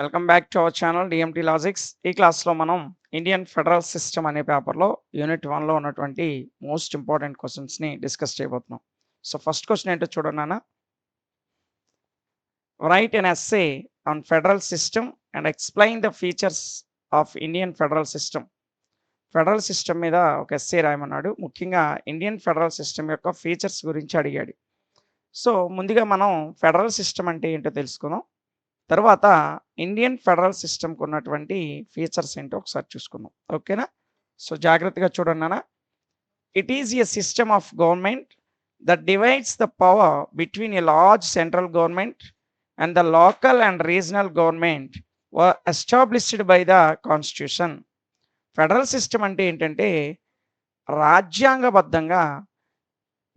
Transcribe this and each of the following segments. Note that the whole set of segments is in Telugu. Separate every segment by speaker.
Speaker 1: Welcome back to our channel DMT logics. ఈ క్లాస్లో మనం ఇండియన్ ఫెడరల్ సిస్టమ్ అనే పేపర్లో యూనిట్ 1లో ఉన్నటువంటి మోస్ట్ ఇంపార్టెంట్ క్వశ్చన్స్ని డిస్కస్ చేయబోతున్నాం. సో ఫస్ట్ క్వశ్చన్ ఏంటో చూడండి నాన్న. Write an essay on federal system and explain the features of Indian federal system. Federal system మీద ఒక ఎస్సే రాయమన్నాడు. ముఖ్యంగా ఇండియన్ ఫెడరల్ సిస్టమ్ యొక్క ఫీచర్స్ గురించి అడిగాడు. సో ముందుగా మనం ఫెడరల్ సిస్టమ్ అంటే ఏంటో తెలుసుకుందాం. తర్వాత ఇండియన్ ఫెడరల్ సిస్టమ్కి ఉన్నటువంటి ఫీచర్స్ ఏంటో ఒకసారి చూసుకుందాం. ఓకేనా? సో జాగ్రత్తగా చూడండి నాన్న. It is a system of government that divides the power between a large central government and the local and regional government were established by the constitution. Federal system అంటే ఏంటంటే రాజ్యాంగబద్ధంగా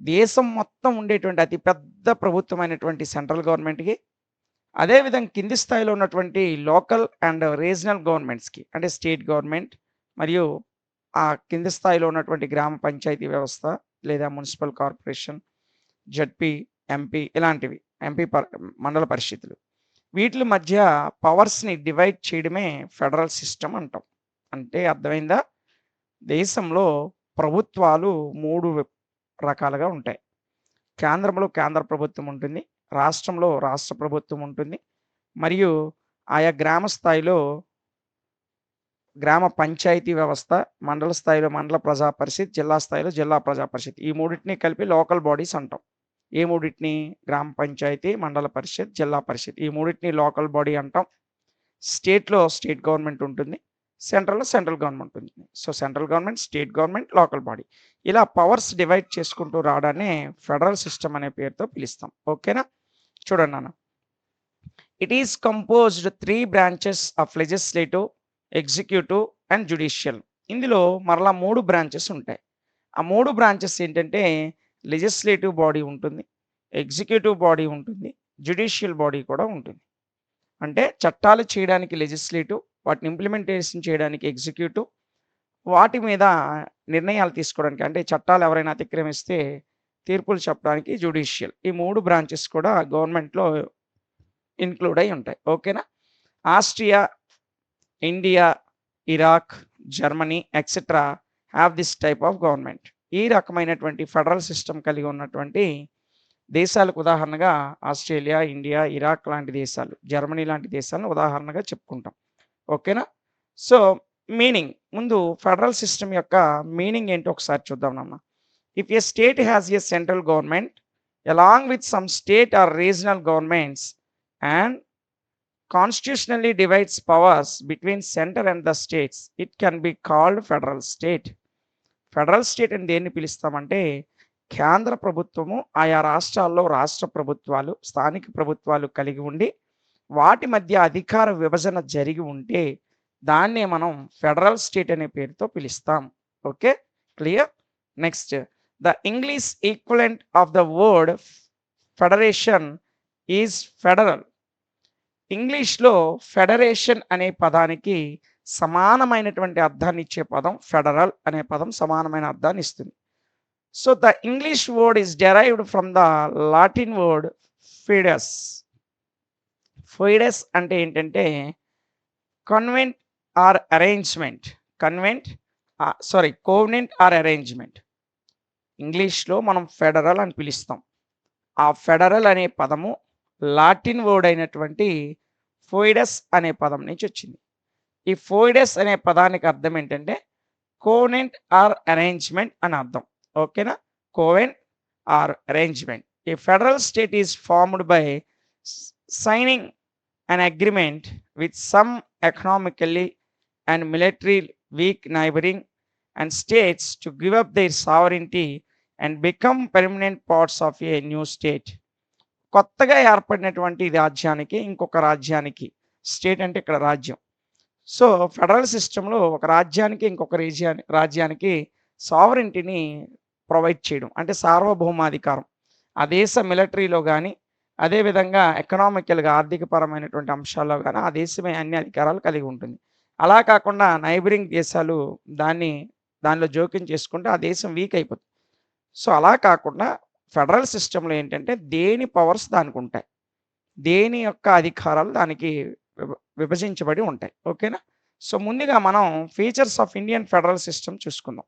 Speaker 1: దేశం మొత్తం ఉండేటువంటి అతిపెద్ద ప్రభుత్వమైనటువంటి సెంట్రల్ గవర్నమెంట్కి, అదేవిధంగా కింది స్థాయిలో ఉన్నటువంటి లోకల్ అండ్ రీజనల్ గవర్నమెంట్స్కి, అంటే స్టేట్ గవర్నమెంట్ మరియు ఆ కింది స్థాయిలో ఉన్నటువంటి గ్రామ పంచాయతీ వ్యవస్థ లేదా మున్సిపల్ కార్పొరేషన్, జడ్పీ, ఎంపీ ఇలాంటివి, మండల పరిషత్తులు, వీటి మధ్య పవర్స్ని డివైడ్ చేయడమే ఫెడరల్ సిస్టమ్ అంటాం. అంటే అర్థమైందా? దేశంలో ప్రభుత్వాలు 3 రకాలుగా ఉంటాయి. కేంద్రంలో కేంద్ర ప్రభుత్వం ఉంటుంది, రాష్ట్రంలో రాష్ట్ర ప్రభుత్వం ఉంటుంది, మరియు ఆయా గ్రామ స్థాయిలో గ్రామ పంచాయతీ వ్యవస్థ, మండల స్థాయిలో మండల ప్రజా పరిషత్, జిల్లా స్థాయిలో జిల్లా ప్రజా పరిషత్. ఈ మూడింటిని కలిపి లోకల్ బాడీస్ అంటాం. ఏ మూడింటిని? గ్రామ పంచాయతీ, మండల పరిషత్, జిల్లా పరిషత్. ఈ మూడింటిని లోకల్ బాడీ అంటాం. స్టేట్లో స్టేట్ గవర్నమెంట్ ఉంటుంది, సెంట్రల్లో సెంట్రల్ గవర్నమెంట్ ఉంటుంది. So central government, state government, local body, ఇలా పవర్స్ డివైడ్ చేసుకుంటూ రావడాన్ని ఫెడరల్ సిస్టమ్ అనే పేరుతో పిలుస్తాం. ఓకేనా? చూడండి నాన్న. It is composed 3 branches of legislative, executive and judicial. ఇందులో మరలా 3 బ్రాంచెస్ ఉంటాయి. ఆ 3 బ్రాంచెస్ ఏంటంటే లెజిస్లేటివ్ బాడీ ఉంటుంది, ఎగ్జిక్యూటివ్ బాడీ ఉంటుంది, జ్యుడిషియల్ బాడీ కూడా ఉంటుంది. అంటే చట్టాలు చేయడానికి లెజిస్లేటివ్, వాటిని ఇంప్లిమెంటేషన్ చేయడానికి ఎగ్జిక్యూటివ్, వాటి మీద నిర్ణయాలు తీసుకోవడానికి, అంటే చట్టాలు ఎవరైనా అతిక్రమిస్తే తీర్పులు చెప్పడానికి జ్యుడిషియల్. ఈ 3 బ్రాంచెస్ కూడా గవర్నమెంట్లో ఇన్క్లూడ్ అయి ఉంటాయి. ఓకేనా? Austria, India, Iraq, Germany etcetera have this type of government. ఈ రకమైనటువంటి ఫెడరల్ సిస్టమ్ కలిగి ఉన్నటువంటి దేశాలకు ఉదాహరణగా ఆస్ట్రేలియా, ఇండియా, ఇరాక్ లాంటి దేశాలు, జర్మనీ లాంటి దేశాలను ఉదాహరణగా చెప్పుకుంటాం. ఓకేనా? సో మీనింగ్, ముందు ఫెడరల్ సిస్టమ్ యొక్క మీనింగ్ ఏంటో ఒకసారి చూద్దాం నాన్న. If A state has a central government along with some state or regional governments and constitutionally divides powers between center and the states, it can be called federal state. Federal state అని దేన్ని పిలుస్తామంటే కేంద్ర ప్రభుత్వము ఆయా రాష్ట్రాల్లో రాష్ట్ర ప్రభుత్వాలు, స్థానిక ప్రభుత్వాలు కలిగి ఉండి వాటి మధ్య అధికార విభజన జరిగి ఉంటే దాన్నే మనం ఫెడరల్ స్టేట్ అనే పేరుతో పిలుస్తాం. Okay, clear? Next, the English equivalent of the word federation is federal. ఇంగ్లీష్లో ఫెడరేషన్ అనే పదానికి సమానమైనటువంటి అర్థాన్ని ఇచ్చే పదం ఫెడరల్ అనే పదం సమానమైన అర్థాన్ని ఇస్తుంది. So the English word is derived from the Latin word foedus. Foedus అంటే ఏంటంటే convent or arrangement. Covenant or arrangement. ఇంగ్లీష్లో మనం ఫెడరల్ అని పిలుస్తాం. ఆ ఫెడరల్ అనే పదము లాటిన్ వర్డ్ అయినటువంటి ఫోయిడస్ అనే పదం నుంచి వచ్చింది. ఈ ఫోయిడస్ అనే పదానికి అర్థం ఏంటంటే కోవెనెంట్ ఆర్ అరేంజ్మెంట్ అని అర్థం. ఓకేనా? Coven or arrangement. A federal state is formed by signing an agreement with some economically and militarily weak neighboring and states to give up their sovereignty and become permanent parts of a new state. కొత్తగా ఏర్పడినటువంటి రాజ్యానికి ఇంకొక రాజ్యానికి, స్టేట్ అంటే ఇక్కడ రాజ్యం. సో ఫెడరల్ సిస్టంలో ఒక రాజ్యానికి ఇంకొక రాజ్యానికి సావరెంటీని ప్రొవైడ్ చేయడం, అంటే సార్వభౌమాధికారం. ఆ దేశ మిలిటరీలో కానీ, అదేవిధంగా ఎకనామికల్గా ఆర్థికపరమైనటువంటి అంశాల్లో కానీ ఆ దేశమే అన్ని అధికారాలు కలిగి ఉంటుంది. అలా కాకుండా నైబరింగ్ దేశాలు దానిలో జోక్యం చేసుకుంటే ఆ దేశం వీక్ అయిపోతుంది. సో అలా కాకుండా ఫెడరల్ సిస్టంలో ఏంటంటే దేని పవర్స్ దానికి ఉంటాయి, దేని యొక్క అధికారాలు దానికి విభజించబడి ఉంటాయి. ఓకేనా? సో, ముందుగా మనం features of Indian federal system చూసుకుందాం.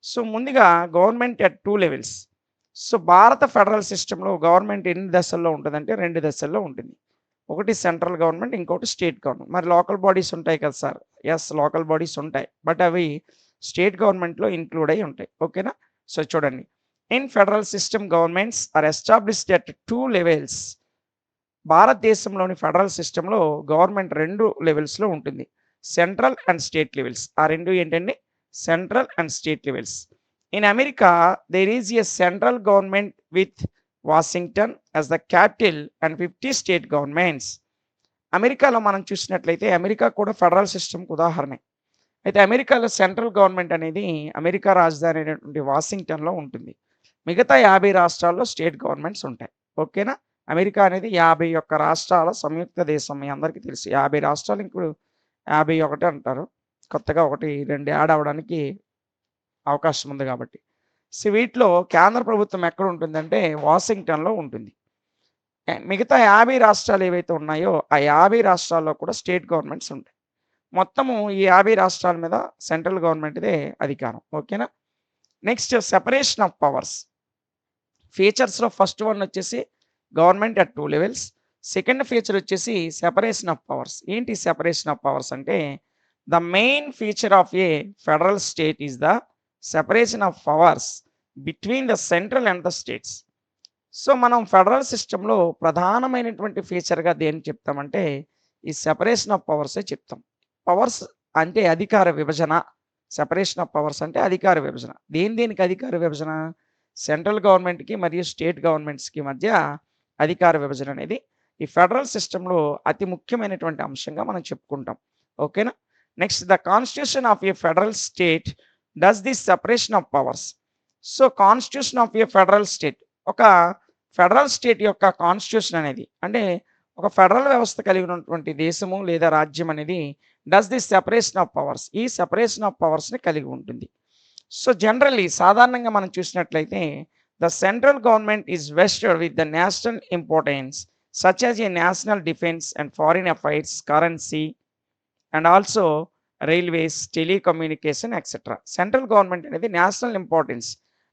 Speaker 1: సో, ముందుగా గవర్నమెంట్ ఎట్ 2 లెవెల్స్. సో, భారత ఫెడరల్ సిస్టమ్‌లో గవర్నమెంట్ ఎన్ని దశల్లో ఉంటదంటే 2 దశల్లో ఉంటుంది. ఒకటి సెంట్రల్ గవర్నమెంట్, ఇంకోటి స్టేట్ గవర్నమెంట్. మరి లోకల్ బాడీస్ ఉంటాయి కదా సార్! యెస్, లోకల్ బాడీస్ ఉంటాయి. బట్ అవి స్టేట్ గవర్నమెంట్‌లో ఇంక్లూడ్ అయ్యి ఉంటాయి. ఓకేనా? సో, చూడండి. In federal system governments are established at 2 levels. భారతదేశంలోని ఫెడరల్ సిస్టమ్‌లో గవర్నమెంట్ 2 లెవెల్స్‌లో ఉంటుంది. Central and state levels. ఆ 2 ఏంటండి? Central and state levels. In America there is a central government with Washington as the capital and 50 state governments. అమెరికాలో మనం చూసినట్లయితే అమెరికా కూడా ఫెడరల్ సిస్టమ్‌కి ఉదాహరణే. అయితే అమెరికాలో సెంట్రల్ గవర్నమెంట్ అనేది అమెరికా రాజధాని అయినటువంటి వాషింగ్టన్‌లో ఉంటుంది. మిగతా 50 రాష్ట్రాల్లో స్టేట్ గవర్నమెంట్స్ ఉంటాయి. ఓకేనా? అమెరికా అనేది 51 రాష్ట్రాల సంయుక్త దేశం. మీ అందరికీ తెలుసు. 50 రాష్ట్రాలు ఇప్పుడు 51 అంటారు. కొత్తగా 1, 2 యాడ్ అవ్వడానికి అవకాశం ఉంది కాబట్టి. సో, వీటిలో కేంద్ర ప్రభుత్వం ఎక్కడ ఉంటుందంటే వాషింగ్టన్‌లో ఉంటుంది. మిగతా 50 రాష్ట్రాలు ఏవైతే ఉన్నాయో ఆ 50 రాష్ట్రాల్లో కూడా స్టేట్ గవర్నమెంట్స్ ఉంటాయి. మొత్తము ఈ 50 రాష్ట్రాల మీద సెంట్రల్ గవర్నమెంట్‌దే అధికారం. ఓకేనా? Next separation of powers. ఫీచర్స్‌లో ఫస్ట్ వన్ వచ్చేసి government at 2 levels. Second feature వచ్చేసి సెపరేషన్ ఆఫ్ పవర్స్. ఏంటి సెపరేషన్ ఆఫ్ పవర్స్ అంటే the main feature of a federal state is the separation of powers between the central and the states. So, మనం ఫెడరల్ సిస్టమ్‌లో ప్రధానమైనటువంటి ఫీచర్‌గా దేన్ని చెప్తామంటే ఈ సెపరేషన్ ఆఫ్ పవర్సే చెప్తాం. పవర్స్ అంటే అధికార విభజన. సెపరేషన్ ఆఫ్ పవర్స్ అంటే అధికార విభజన. దేనికి అధికార విభజన? సెంట్రల్ గవర్నమెంట్‌కి మరియు స్టేట్ గవర్నమెంట్స్‌కి మధ్య అధికార విభజన అనేది ఈ ఫెడరల్ సిస్టమ్‌లో అతి ముఖ్యమైనటువంటి అంశంగా మనం చెప్పుకుంటాం. ఓకేనా? Next the constitution of a federal state does this separation of powers. So, constitution of a federal state. ఒక ఫెడరల్ స్టేట్ యొక్క కాన్స్టిట్యూషన్ అనేది అంటే ఒక ఫెడరల్ వ్యవస్థ కలిగి ఉన్నటువంటి దేశము లేదా రాజ్యం అనేది does this separation of powers. ఈ సెపరేషన్ ఆఫ్ పవర్స్‌ని కలిగి ఉంటుంది. సో, జనరల్లీ సాధారణంగా మనం చూసినట్లయితే the central government is vested with the national importance such as a national defence and foreign affairs, currency and also railways, telecommunication etcetera. Central government అనేది నేషనల్ ఇంపార్టెన్స్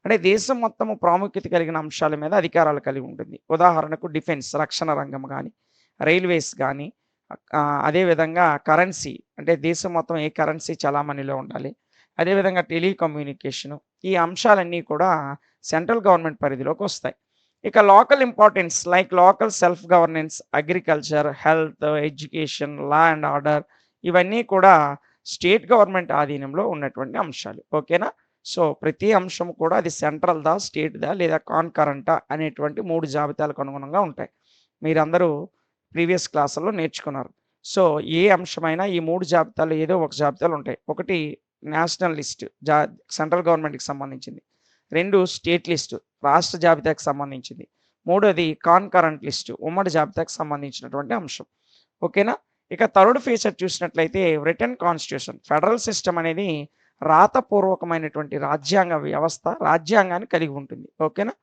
Speaker 1: అంటే దేశం మొత్తము ప్రాముఖ్యత కలిగిన అంశాల మీద అధికారాలు కలిగి ఉంటుంది. ఉదాహరణకు డిఫెన్స్, రక్షణ రంగం గాని, రైల్వేస్ గాని, అదేవిధంగా కరెన్సీ అంటే దేశం మొత్తం ఏ కరెన్సీ చలామణిలో ఉండాలి. అదేవిధంగా టెలికమ్యూనికేషను. ఈ అంశాలన్నీ కూడా సెంట్రల్ గవర్నమెంట్ పరిధిలోకి వస్తాయి. ఇక local importance like local self governance, agriculture, health, education, law and order ఇవన్నీ కూడా స్టేట్ గవర్నమెంట్ ఆధీనంలో ఉన్నటువంటి అంశాలు. ఓకేనా? సో, ప్రతి అంశం కూడా అది సెంట్రల్‌దా, స్టేట్‌దా లేదా కాన్కరెంటా అనేటువంటి 3 జాబితాలకు అనుగుణంగా ఉంటాయి. మీరందరూ ప్రీవియస్ క్లాసుల్లో నేర్చుకున్నారు. సో, ఏ అంశమైనా ఈ 3 జాబితాల్లో ఏదో ఒక జాబితాలు ఉంటాయి. ఒకటి నేషనల్ లిస్ట్ సెంట్రల్ గవర్నమెంట్‌కి సంబంధించింది. 2 స్టేట్ లిస్ట్ రాష్ట్ర జాబితాకి సంబంధించింది. మూడోది కాన్కరెంట్ లిస్ట్ ఉమ్మడి జాబితాకి సంబంధించినటువంటి అంశం. ఓకేనా? ఇక థర్డ్ ఫీచర్ చూసినట్లయితే రిటెన్ కాన్స్టిట్యూషన్. ఫెడరల్ సిస్టమ్ అనేది రాతపూర్వకమైనటువంటి రాజ్యాంగ వ్యవస్థ, రాజ్యాంగాన్ని కలిగి ఉంటుంది. ఓకేనా?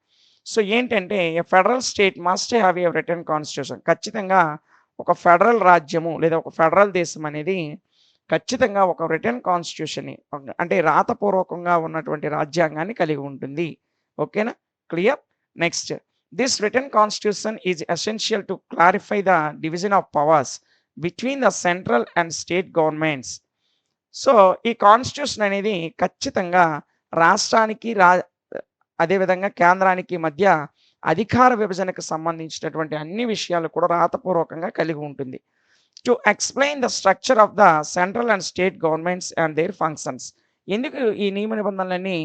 Speaker 1: సో, ఏంటంటే ఎ federal state must have a written constitution. ఖచ్చితంగా ఒక ఫెడరల్ రాజ్యము లేదా ఒక ఫెడరల్ దేశం అనేది ఖచ్చితంగా ఒక రిటెన్ కాన్స్టిట్యూషన్‌ని అంటే రాతపూర్వకంగా ఉన్నటువంటి రాజ్యాంగాన్ని కలిగి ఉంటుంది. ఓకేనా? Clear? Next this written constitution is essential to clarify the division of powers between the central and state governments. So, ఈ కాన్స్టిట్యూషన్ అనేది ఖచ్చితంగా రాష్ట్రానికి అదేవిధంగా కేంద్రానికి మధ్య అధికార విభజనకు సంబంధించినటువంటి అన్ని విషయాలు కూడా రాతపూర్వకంగా కలిగి ఉంటుంది. To explain the structure of the central and state governments and there functions. ఎందుకు ఈ నియమ నిబంధనలన్నీ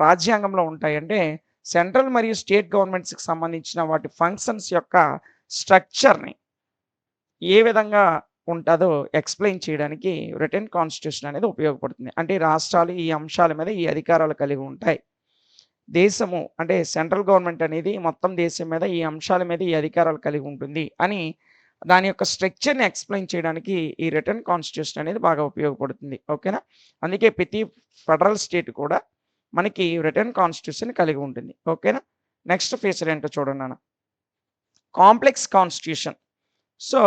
Speaker 1: రాజ్యాంగంలో ఉంటాయంటే సెంట్రల్ మరియు స్టేట్ గవర్నమెంట్స్‌కి సంబంధించిన వాటి ఫంక్షన్స్ యొక్క స్ట్రక్చర్‌ని ఏ విధంగా ఉంటదో ఎక్స్‌ప్లెయిన్ చేయడానికి రిటెన్ కాన్స్టిట్యూషన్ అనేది ఉపయోగపడుతుంది. అంటే రాష్ట్రాలు ఈ అంశాల మీద ఈ అధికారాలు కలిగి ఉంటాయి. దేశము అంటే సెంట్రల్ గవర్నమెంట్ అనేది మొత్తం దేశం మీద ఈ అంశాల మీద ఈ అధికారాలు కలిగి ఉంటుంది అని దాని యొక్క స్ట్రక్చర్‌ని ఎక్స్‌ప్లెయిన్ చేయడానికి ఈ రిటెన్ కాన్స్టిట్యూషన్ అనేది బాగా ఉపయోగపడుతుంది. ఓకేనా? అందుకే ప్రతి ఫెడరల్ స్టేట్ కూడా మనకి రిటెన్ కాన్స్టిట్యూషన్ కలిగి ఉంటుంది. ఓకేనా? నెక్స్ట్ ఫీచర్ ఏంటో చూడండి నాన్న. Complex constitution. సో,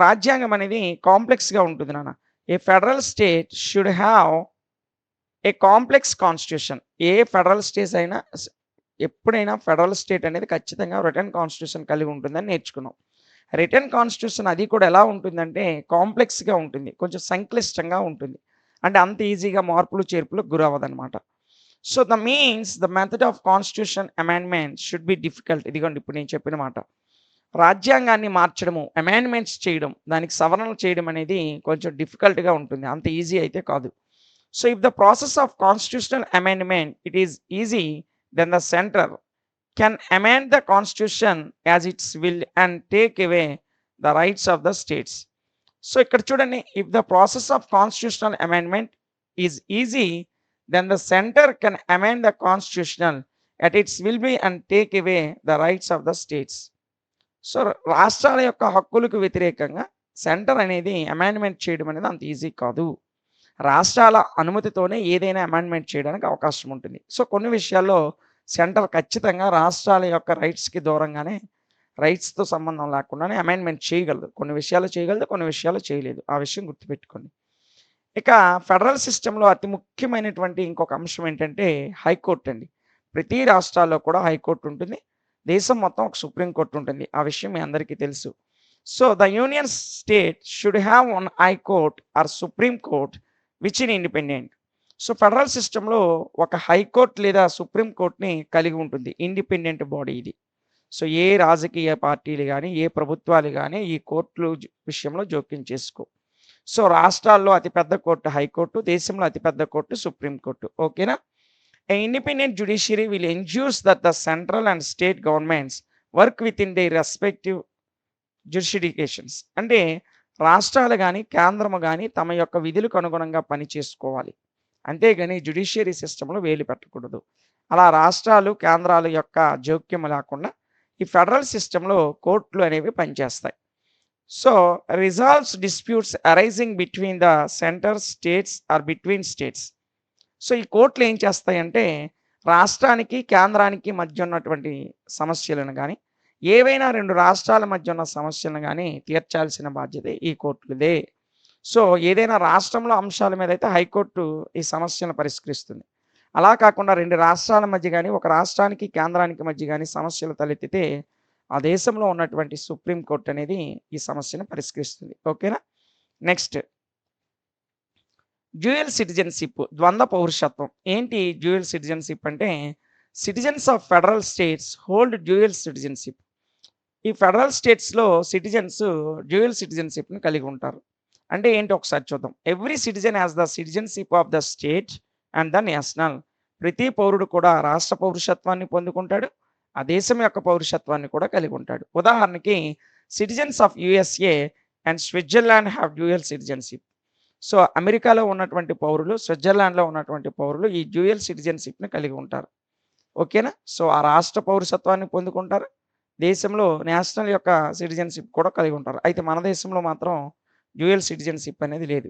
Speaker 1: రాజ్యాంగం అనేది కాంప్లెక్స్‌గా ఉంటుంది నాన్న. A federal state should have a complex constitution. A federal states అయినా ఎప్పుడైనా ఫెడరల్ స్టేట్ అనేది ఖచ్చితంగా రిటన్ కాన్స్టిట్యూషన్ కలిగి ఉంటుందని నేర్చుకున్నాం. రిటన్ కాన్స్టిట్యూషన్ అది కూడా ఎలా ఉంటుందంటే కాంప్లెక్స్‌గా ఉంటుంది. కొంచెం సంక్లిష్టంగా ఉంటుంది. అంటే అంత ఈజీగా మార్పులు, చేర్పులకు గురవ్వదనమాట. So, the method of constitution amendment should be difficult. ఇదిగోండి ఇప్పుడు నేను చెప్పిన మాట. రాజ్యాంగాన్ని మార్చడము, అమెండ్‌మెంట్స్ చేయడం, దానికి సవరణలు చేయడం అనేది కొంచెం డిఫికల్ట్‌గా ఉంటుంది. అంత ఈజీ అయితే కాదు. So, if the process of constitutional amendment it is easy, then the centre can amend the constitution as its will and take away the rights of the states. So, ఇక్కడ చూడండి, if the process of constitutional amendment is easy, then the centre can amend the constitutional at its will be and take away the rights of the states. So, రాష్ట్రాల యొక్క హక్కులకు వ్యతిరేకంగా సెంటర్ అనేది అమెండ్‌మెంట్ చేయడం అనేది అంత ఈజీ కాదు. రాష్ట్రాల అనుమతితోనే ఏదైనా అమెండ్‌మెంట్ చేయడానికి అవకాశం ఉంటుంది. సో, కొన్ని విషయాల్లో సెంటర్ ఖచ్చితంగా రాష్ట్రాల యొక్క రైట్స్‌కి దూరంగానే, రైట్స్‌తో సంబంధం లేకుండానే అమెండ్‌మెంట్ చేయగలదు. కొన్ని విషయాలు చేయగలదు, కొన్ని విషయాలు చేయలేదు. ఆ విషయం గుర్తుపెట్టుకోండి. ఇక ఫెడరల్ సిస్టమ్‌లో అతి ముఖ్యమైనటువంటి ఇంకొక అంశం ఏంటంటే హైకోర్ట్ అండి. ప్రతి రాష్ట్రాల్లో కూడా హైకోర్ట్ ఉంటుంది. దేశం మొత్తం ఒక సుప్రీం కోర్ట్ ఉంటుంది. ఆ విషయం మీ అందరికీ తెలుసు. So, the union state should have one high court or supreme court which in independent. So, federal సిస్టమ్‌లో ఒక హైకోర్ట్ లేదా సుప్రీం కోర్ట్‌ని కలిగి ఉంటుంది. ఇండిపెండెంట్ బాడీ ఇది. సో, ఏ రాజకీయ పార్టీలు గాని, ఏ ప్రభుత్వాలు గాని ఈ కోర్టులు విషయంలో జోక్యం చేసుకోవు. సో, రాష్ట్రాల్లో అతిపెద్ద కోర్టు హైకోర్టు, దేశంలో అతిపెద్ద కోర్టు సుప్రీం కోర్టు. ఓకేనా? A independent judiciary will ensure that the central and state governments work within their respective jurisdictions. అంటే రాష్ట్రాలు గాని, కేంద్రము గాని తమ యొక్క విధులకు అనుగుణంగా పని చేసుకోవాలి. అంతేగాని జ్యుడిషియరీ సిస్టమ్‌లో వేలు పెట్టకూడదు. అలా రాష్ట్రాలు, కేంద్రాల యొక్క జోక్యం లేకుండా ఈ ఫెడరల్ సిస్టమ్‌లో కోర్టులు అనేవి పనిచేస్తాయి. So, resolves disputes arising between the centre, states or between states. So, ఈ కోర్టులు ఏం చేస్తాయంటే రాష్ట్రానికి, కేంద్రానికి మధ్య ఉన్నటువంటి సమస్యలను గాని, ఏవైనా 2 రాష్ట్రాల మధ్య ఉన్న సమస్యలను గాని తీర్చాల్సిన బాధ్యత ఈ కోర్టులదే. సో, ఏదైనా రాష్ట్రంలో అంశాల మీద అయితే హైకోర్టు ఈ సమస్యలను పరిష్కరిస్తుంది. అలా కాకుండా 2 రాష్ట్రాల మధ్య గాని, ఒక రాష్ట్రానికి, కేంద్రానికి మధ్య గాని సమస్యలు తలెత్తితే ఆ దేశంలో ఉన్నటువంటి సుప్రీం కోర్ట్ అనేది ఈ సమస్యను పరిష్కరిస్తుంది. ఓకేనా? నెక్స్ట్ డ్యూయల్ సిటిజన్‌షిప్, ద్వంద్వ పౌరసత్వం. ఏంటి డ్యూయల్ సిటిజన్‌షిప్ అంటే citizens of federal states hold dual citizenship. ఈ ఫెడరల్ స్టేట్స్‌లో సిటిజన్స్ డ్యూయల్ సిటిజన్‌షిప్‌ని కలిగి ఉంటారు. అంటే ఏంటో ఒకసారి చూద్దాం. Every citizen has the citizenship of the state and the national. ప్రతి పౌరుడు కూడా రాష్ట్ర పౌరసత్వాన్ని పొందుకుంటాడు. ఆ దేశం యొక్క పౌరసత్వాన్ని కూడా కలిగి ఉంటాడు. ఉదాహరణకి citizens of USA and Switzerland have dual citizenship. So, అమెరికాలో ఉన్నటువంటి పౌరులు, స్విట్జర్లాండ్‌లో ఉన్నటువంటి పౌరులు ఈ డ్యూయల్ సిటిజన్‌షిప్‌ని కలిగి ఉంటారు. ఓకేనా? సో, ఆ రాష్ట్ర పౌరసత్వాన్ని పొందుకుంటారు. దేశంలో నేషనల్ యొక్క సిటిజన్‌షిప్ కూడా కలిగి ఉంటారు. అయితే మన దేశంలో మాత్రం డ్యూయల్ సిటిజన్‌షిప్ అనేది లేదు.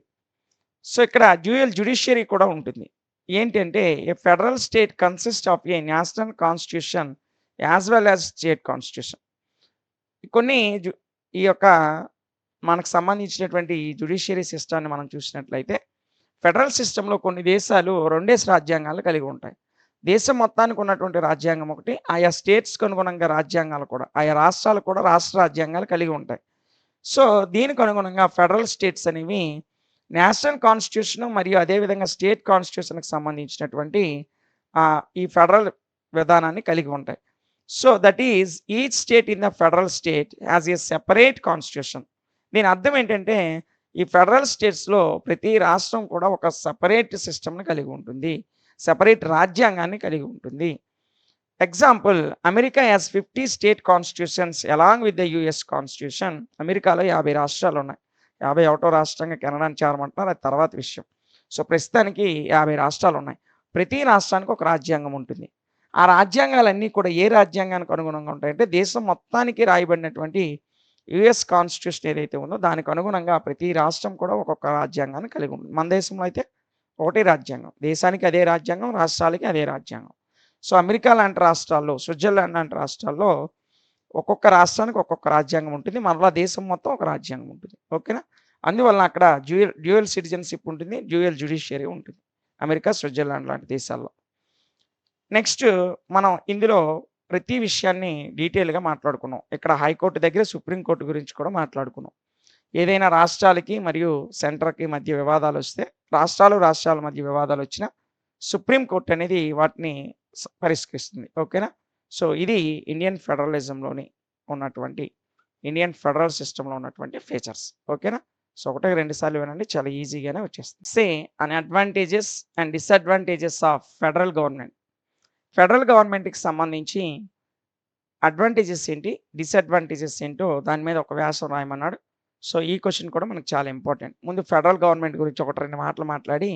Speaker 1: సో, ఇక్కడ డ్యూయల్ జ్యుడిషియరీ కూడా ఉంటుంది. ఏంటంటే a federal state consist of a national constitution as well as state constitution. కొన్ని ఈ యొక్క మనకు సంబంధించినటువంటి ఈ జ్యుడిషియరీ సిస్టమ్‌ని మనం చూసినట్లయితే ఫెడరల్ సిస్టమ్‌లో కొన్ని దేశాలు 2 రాజ్యాంగాలు కలిగి ఉంటాయి. దేశం మొత్తానికి ఉన్నటువంటి రాజ్యాంగం ఒకటి, ఆయా స్టేట్స్‌కి అనుగుణంగా రాజ్యాంగాలు కూడా, ఆయా రాష్ట్రాలు కూడా రాష్ట్ర రాజ్యాంగాలు కలిగి ఉంటాయి. సో, దీనికి అనుగుణంగా ఫెడరల్ స్టేట్స్ అనేవి నేషనల్ కాన్స్టిట్యూషన్ మరియు అదేవిధంగా స్టేట్ కాన్స్టిట్యూషన్‌కి సంబంధించినటువంటి ఈ ఫెడరల్ విధానాన్ని కలిగి ఉంటాయి. So, that is each state in the federal state has a separate constitution. దీని అర్థం ఏంటంటే ఈ ఫెడరల్ స్టేట్స్‌లో ప్రతి రాష్ట్రం కూడా ఒక సెపరేట్ సిస్టమ్‌ని కలిగి ఉంటుంది. సెపరేట్ రాజ్యాంగాన్ని కలిగి ఉంటుంది. Example America has 50 state constitutions along with the US constitution. అమెరికాలో 50 రాష్ట్రాలు ఉన్నాయి. 51వ రాష్ట్రంగా కెనడాని చేరమంటున్నారు. అది తర్వాత విషయం. సో, ప్రస్తుతానికి 50 రాష్ట్రాలు ఉన్నాయి. ప్రతి రాష్ట్రానికి ఒక రాజ్యాంగం ఉంటుంది. ఆ రాజ్యాంగాలన్నీ కూడా ఏ రాజ్యాంగానికి అనుగుణంగా ఉంటాయంటే దేశం మొత్తానికి రాయబడినటువంటి యూఎస్ కాన్స్టిట్యూషన్ ఏదైతే ఉందో దానికి అనుగుణంగా ప్రతి రాష్ట్రం కూడా ఒక్కొక్క రాజ్యాంగాన్ని కలిగి ఉంటుంది. మన దేశంలో అయితే ఒకటే రాజ్యాంగం. దేశానికి అదే రాజ్యాంగం, రాష్ట్రాలకి అదే రాజ్యాంగం. సో, అమెరికా లాంటి రాష్ట్రాల్లో, స్విట్జర్లాండ్ లాంటి రాష్ట్రాల్లో ఒక్కొక్క రాష్ట్రానికి ఒక్కొక్క రాజ్యాంగం ఉంటుంది. మరలా దేశం మొత్తం ఒక రాజ్యాంగం ఉంటుంది. ఓకేనా? అందువలన అక్కడ డ్యూయల్ సిటిజన్‌షిప్ ఉంటుంది. డ్యూయల్ జ్యుడిషియరీ ఉంటుంది. అమెరికా, స్విట్జర్లాండ్ లాంటి దేశాల్లో. నెక్స్ట్ మనం ఇందులో ప్రతి విషయాన్ని డీటెయిల్‌గా మాట్లాడుకున్నాం. ఇక్కడ హైకోర్టు దగ్గర సుప్రీం కోర్ట్ గురించి కూడా మాట్లాడుకున్నాం. ఏదైనా రాష్ట్రాలకి మరియు సెంటర్‌కి మధ్య వివాదాలొస్తే రాష్ట్రాల మధ్య వివాదాలొచ్చినా సుప్రీం కోర్ట్ అనేది వాటిని పరిష్కరిస్తుంది. ఓకేనా? సో, ఇది ఇండియన్ ఫెడరలిజంలోని ఉన్నటువంటి ఇండియన్ ఫెడరల్ సిస్టమ్‌లో ఉన్నటువంటి ఫీచర్స్. ఓకేనా? సో, ఒకటికి 2 సార్లు వినండి. చాలా ఈజీగానే వచ్చేస్తుంది. Say an advantages and disadvantages of federal government. Federal గవర్నమెంట్‌కి సంబంధించి అడ్వాంటేజెస్ ఏంటి? డిసడ్వాంటేజెస్ ఏంటో దాని మీద ఒక వ్యాసం రాయమన్నాడు. సో, ఈ క్వెషన్ కూడా మనకు చాలా ఇంపార్టెంట్. ముందు ఫెడరల్ గవర్నమెంట్ గురించి ఒకటి 2 మాటలు మాట్లాడి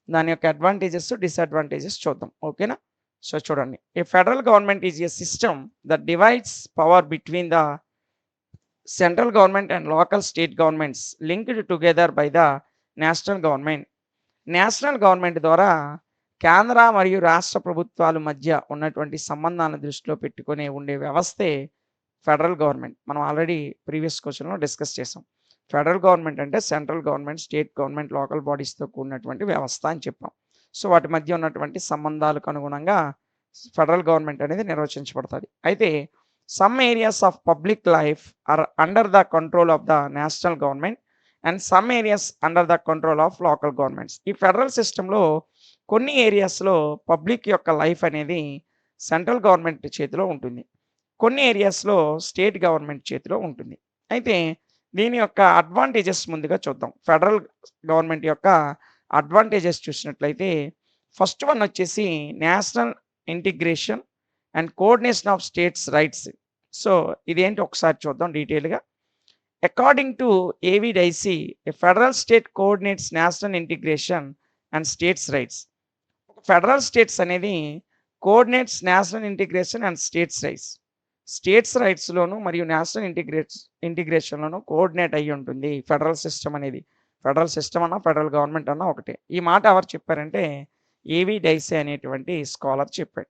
Speaker 1: దాని యొక్క అడ్వాంటేజెస్, డిసడ్వాంటేజెస్ చూద్దాం. ఓకేనా? సో, చూడండి. A federal government is a system that divides power between the central government and local state governments linked together by the national government. National government ద్వారా కేంద్ర మరియు రాష్ట్ర ప్రభుత్వాల మధ్య ఉన్నటువంటి సంబంధాలను దృష్టిలో పెట్టుకొని ఉండే వ్యవస్థే ఫెడరల్ గవర్నమెంట్. మనం ఆల్రెడీ ప్రీవియస్ క్వెషన్‌లో డిస్కస్ చేసాం. ఫెడరల్ గవర్నమెంట్ అంటే central government, state government, local బాడీస్‌తో కూడినటువంటి వ్యవస్థ అని చెప్పాం. సో, వాటి మధ్య ఉన్నటువంటి సంబంధాలకు అనుగుణంగా ఫెడరల్ గవర్నమెంట్ అనేది నిర్వచించబడతది. అయితే some areas of public life are under the control of the national government and some areas under the control of local governments. ఈ ఫెడరల్ సిస్టమ్‌లో కొన్ని ఏరియాస్‌లో పబ్లిక్ యొక్క లైఫ్ అనేది సెంట్రల్ గవర్నమెంట్ చేతిలో ఉంటుంది. కొన్ని ఏరియాస్‌లో స్టేట్ గవర్నమెంట్ చేతిలో ఉంటుంది. అయితే దీని యొక్క అడ్వాంటేజెస్ ముందుగా చూద్దాం. ఫెడరల్ గవర్నమెంట్ యొక్క అడ్వాంటేజెస్ చూసినట్లయితే ఫస్ట్ వన్ వచ్చేసి national integration and coordination of states rights. So, ఇదేంటి ఒకసారి చూద్దాం డీటెయిల్‌గా. According to A V Dicey, a federal state coordinates national integration and states rights. Federal states అనేది coordinates national integration and states rights. States రైట్స్‌లోను మరియు నేషనల్ ఇంటిగ్రేషన్‌లోను కోఆర్డినేట్ అయ్యి ఉంటుంది ఫెడరల్ సిస్టమ్ అనేది. ఫెడరల్ సిస్టమ్ అన్నా, ఫెడరల్ గవర్నమెంట్ అన్నా ఒకటే. ఈ మాట ఎవరు చెప్పారంటే ఏవి డైసీ అనేటువంటి స్కాలర్ చెప్పాడు.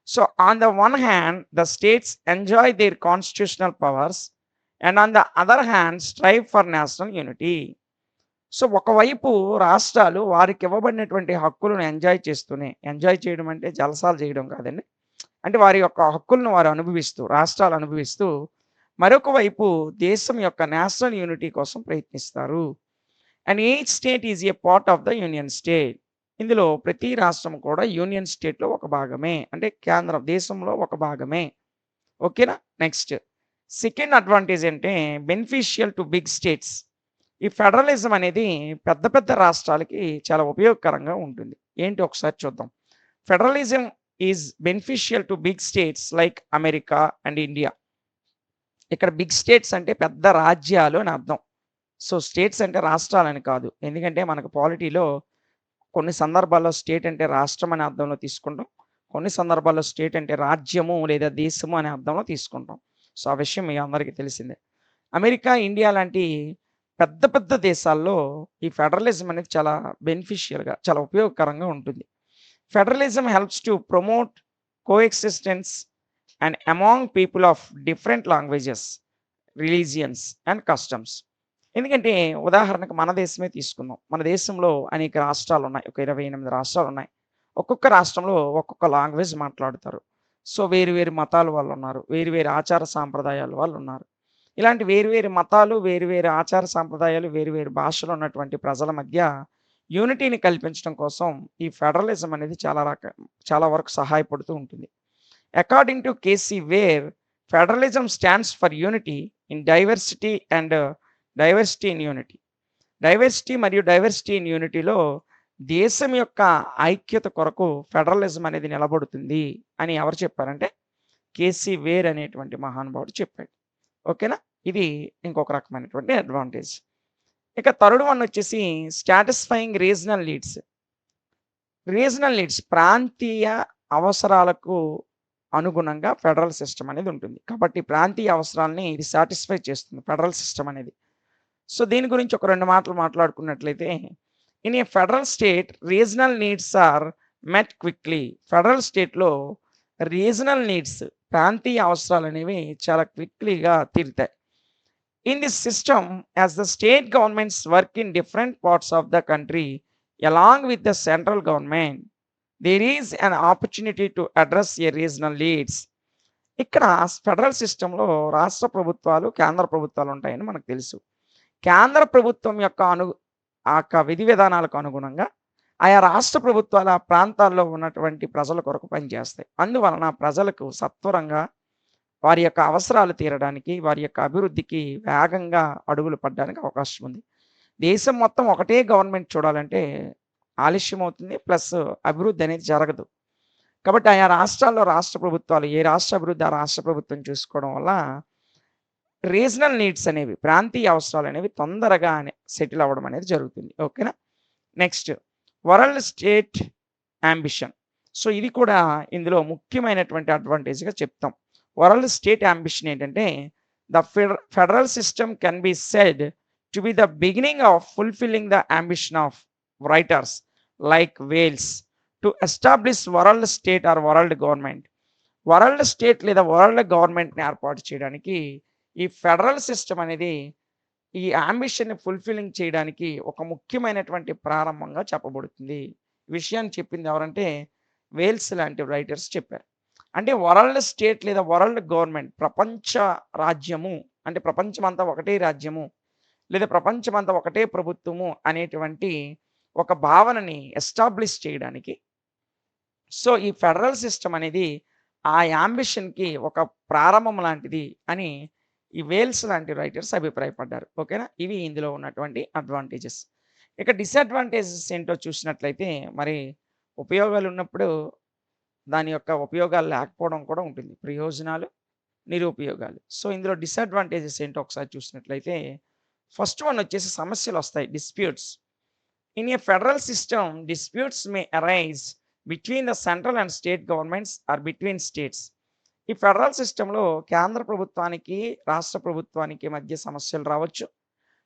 Speaker 1: So, on the one hand the states enjoy their constitutional powers and on the other hand strive for national unity. So, ఒకవైపు రాష్ట్రాలు వారికి ఇవ్వబడినటువంటి హక్కులను ఎంజాయ్ చేయడం అంటే జలసాలు చేయడం కాదండి. అంటే వారి యొక్క హక్కులను వారు అనుభవిస్తూ, రాష్ట్రాలు అనుభవిస్తూ, మరొక వైపు దేశం యొక్క నేషనల్ యూనిటీ కోసం ప్రయత్నిస్తారు. And each state is a part of the union state. ఇందులో ప్రతి రాష్ట్రం కూడా యూనియన్ స్టేట్‌లో ఒక భాగమే. అంటే కేంద్ర దేశంలో ఒక భాగమే. ఓకేనా? నెక్స్ట్ సెకండ్ అడ్వాంటేజ్ అంటే బెనిఫిషియల్ టు బిగ్ స్టేట్స్. ఈ ఫెడరలిజం అనేది పెద్ద పెద్ద రాష్ట్రాలకి చాలా ఉపయోగకరంగా ఉంటుంది. ఏంటి ఒకసారి చూద్దాం. Federalism is beneficial to big states like America and India. ఇక్కడ బిగ్ స్టేట్స్ అంటే పెద్ద రాజ్యాలు అని అర్థం. సో, స్టేట్స్ అంటే రాష్ట్రాలని కాదు. ఎందుకంటే మనకు పాలిటీలో కొన్ని సందర్భాల్లో స్టేట్ అంటే రాష్ట్రం అనే అర్థంలో తీసుకుంటాం. కొన్ని సందర్భాల్లో స్టేట్ అంటే రాజ్యము లేదా దేశము అనే అర్థంలో తీసుకుంటాం. సో, ఆ విషయం మీ అందరికీ తెలిసిందే. అమెరికా, ఇండియా లాంటి పెద్ద పెద్ద దేశాల్లో ఈ ఫెడరలిజం అనేది చాలా బెనిఫిషియల్‌గా, చాలా ఉపయోగకరంగా ఉంటుంది. Federalism helps to promote coexistence and among people of different languages, religions and customs. ఎందుకంటే ఉదాహరణకు మన దేశమే తీసుకుందాం. మన దేశంలో అనేక రాష్ట్రాలున్నాయి. ఒక 28 రాష్ట్రాలున్నాయి. ఒక్కొక్క రాష్ట్రంలో ఒక్కొక్క లాంగ్వేజ్ మాట్లాడుతారు. సో, వేరు వేరు మతాల వాళ్ళున్నారు. వేరు వేరు ఆచార సాంప్రదాయాల వాళ్ళున్నారు. ఇలాంటి వేరు వేరు మతాలు, వేరు వేరు ఆచార సాంప్రదాయాలు, వేరు వేరు భాషలు ఉన్నటువంటి ప్రజల మధ్య యూనిటీని కల్పించడం కోసం ఈ ఫెడరలిజం అనేది చాలా వరకు సహాయపడుతూ ఉంటుంది. According to K C Wheare, federalism stands for unity in diversity and diversity in unity. Diversity in యూనిటీలో దేశం యొక్క ఐక్యత కొరకు ఫెడరలిజం అనేది నిలబడుతుంది అని ఎవరు చెప్పారంటే కేసీ వేర్ అనేటువంటి మహానుభావుడు చెప్పాడు. ఓకేనా? ఇది ఇంకొక రకమైనటువంటి అడ్వాంటేజ్. ఇక థర్డ్ వన్ వచ్చేసి సాటిస్ఫైయింగ్ రీజనల్ నీడ్స్ ప్రాంతీయ అవసరాలకు అనుగుణంగా ఫెడరల్ సిస్టమ్ అనేది ఉంటుంది. కాబట్టి ప్రాంతీయ అవసరాలని ఇది సాటిస్ఫై చేస్తుంది ఫెడరల్ సిస్టమ్ అనేది. సో, దీని గురించి ఒక 2 మాటలు మాట్లాడుకున్నట్లయితే in a federal state regional needs are met quickly. Federal స్టేట్‌లో రీజనల్ నీడ్స్ ప్రాంతీయ అవసరాలనేవి చాలా క్విక్లీగా తీరుతాయి. In this system, as the state governments work in different parts of the country along with the central government, there is an opportunity to address a regional leads. ఇక్కడ ఫెడరల్ సిస్టంలో రాష్ట్ర ప్రభుత్వాలు, కేంద్ర ప్రభుత్వాలు ఉంటాయని మనకు తెలుసు. కేంద్ర ప్రభుత్వం యొక్క ఆ యొక్క విధి విధానాలకు అనుగుణంగా ఆయా రాష్ట్ర ప్రభుత్వాల ప్రాంతాల్లో ఉన్నటువంటి ప్రజల కొరకు పనిచేస్తాయి. అందువలన ప్రజలకు సత్వరంగా వారి యొక్క అవసరాలు తీరడానికి, వారి యొక్క అభివృద్ధికి వేగంగా అడుగులు పడడానికి అవకాశం ఉంది. దేశం మొత్తం ఒకటే గవర్నమెంట్ చూడాలంటే ఆలస్యం అవుతుంది. ప్లస్ అభివృద్ధి అనేది జరగదు. కాబట్టి ఆయా రాష్ట్రాల్లో రాష్ట్ర ప్రభుత్వాలు ఏ రాష్ట్ర అభివృద్ధి ఆ రాష్ట్ర ప్రభుత్వం చూసుకోవడం వల్ల రీజనల్ నీడ్స్ అనేవి, ప్రాంతీయ అవసరాలు అనేవి తొందరగా సెటిల్ అవ్వడం అనేది జరుగుతుంది. ఓకేనా. Next, world state ambition. So ఇది కూడా ఇందులో ముఖ్యమైనటువంటి అడ్వాంటేజ్గా చెప్తాం. వరల్డ్ స్టేట్ యాంబిషన్ ఏంటంటే, the federal system can be said to be the beginning of fulfilling the ambition of writers like Wells to establish world state or world government. World state లేదా వరల్డ్ గవర్నమెంట్ని ఏర్పాటు చేయడానికి ఈ ఫెడరల్ సిస్టమ్ అనేది ఈ యాంబిషన్ని ఫుల్ఫిల్లింగ్ చేయడానికి ఒక ముఖ్యమైనటువంటి ప్రారంభంగా చెప్పబడుతుంది. ఈ విషయాన్ని చెప్పింది ఎవరంటే వేల్స్ లాంటి రైటర్స్ చెప్పారు. అంటే వరల్డ్ స్టేట్ లేదా వరల్డ్ గవర్నమెంట్, ప్రపంచ రాజ్యము అంటే ప్రపంచమంతా ఒకటే రాజ్యము లేదా ప్రపంచమంతా ఒకటే ప్రభుత్వము అనేటువంటి ఒక భావనని ఎస్టాబ్లిష్ చేయడానికి సో ఈ ఫెడరల్ సిస్టమ్ అనేది ఆ యాంబిషన్‌కి ఒక ప్రారంభం లాంటిది అని ఈ వేల్స్ లాంటి రైటర్స్ అభిప్రాయపడ్డారు. ఓకేనా. ఇవి ఇందులో ఉన్నటువంటి అడ్వాంటేజెస్. ఇక డిసడ్వాంటేజెస్ ఏంటో చూసినట్లయితే మరి ఉపయోగాలు ఉన్నప్పుడు దాని యొక్క ఉపయోగాలు లేకపోవడం కూడా ఉంటుంది. ప్రయోజనాలు, నిరుపయోగాలు. సో ఇందులో డిసడ్వాంటేజెస్ ఏంటో ఒకసారి చూసినట్లయితే ఫస్ట్ వన్ వచ్చేసి సమస్యలొస్తాయి. Disputes. In a federal system disputes may arise between the central and state governments or between states. ఈ ఫెడరల్ సిస్టంలో కేంద్ర ప్రభుత్వానికి, రాష్ట్ర ప్రభుత్వానికి మధ్య సమస్యలు రావచ్చు.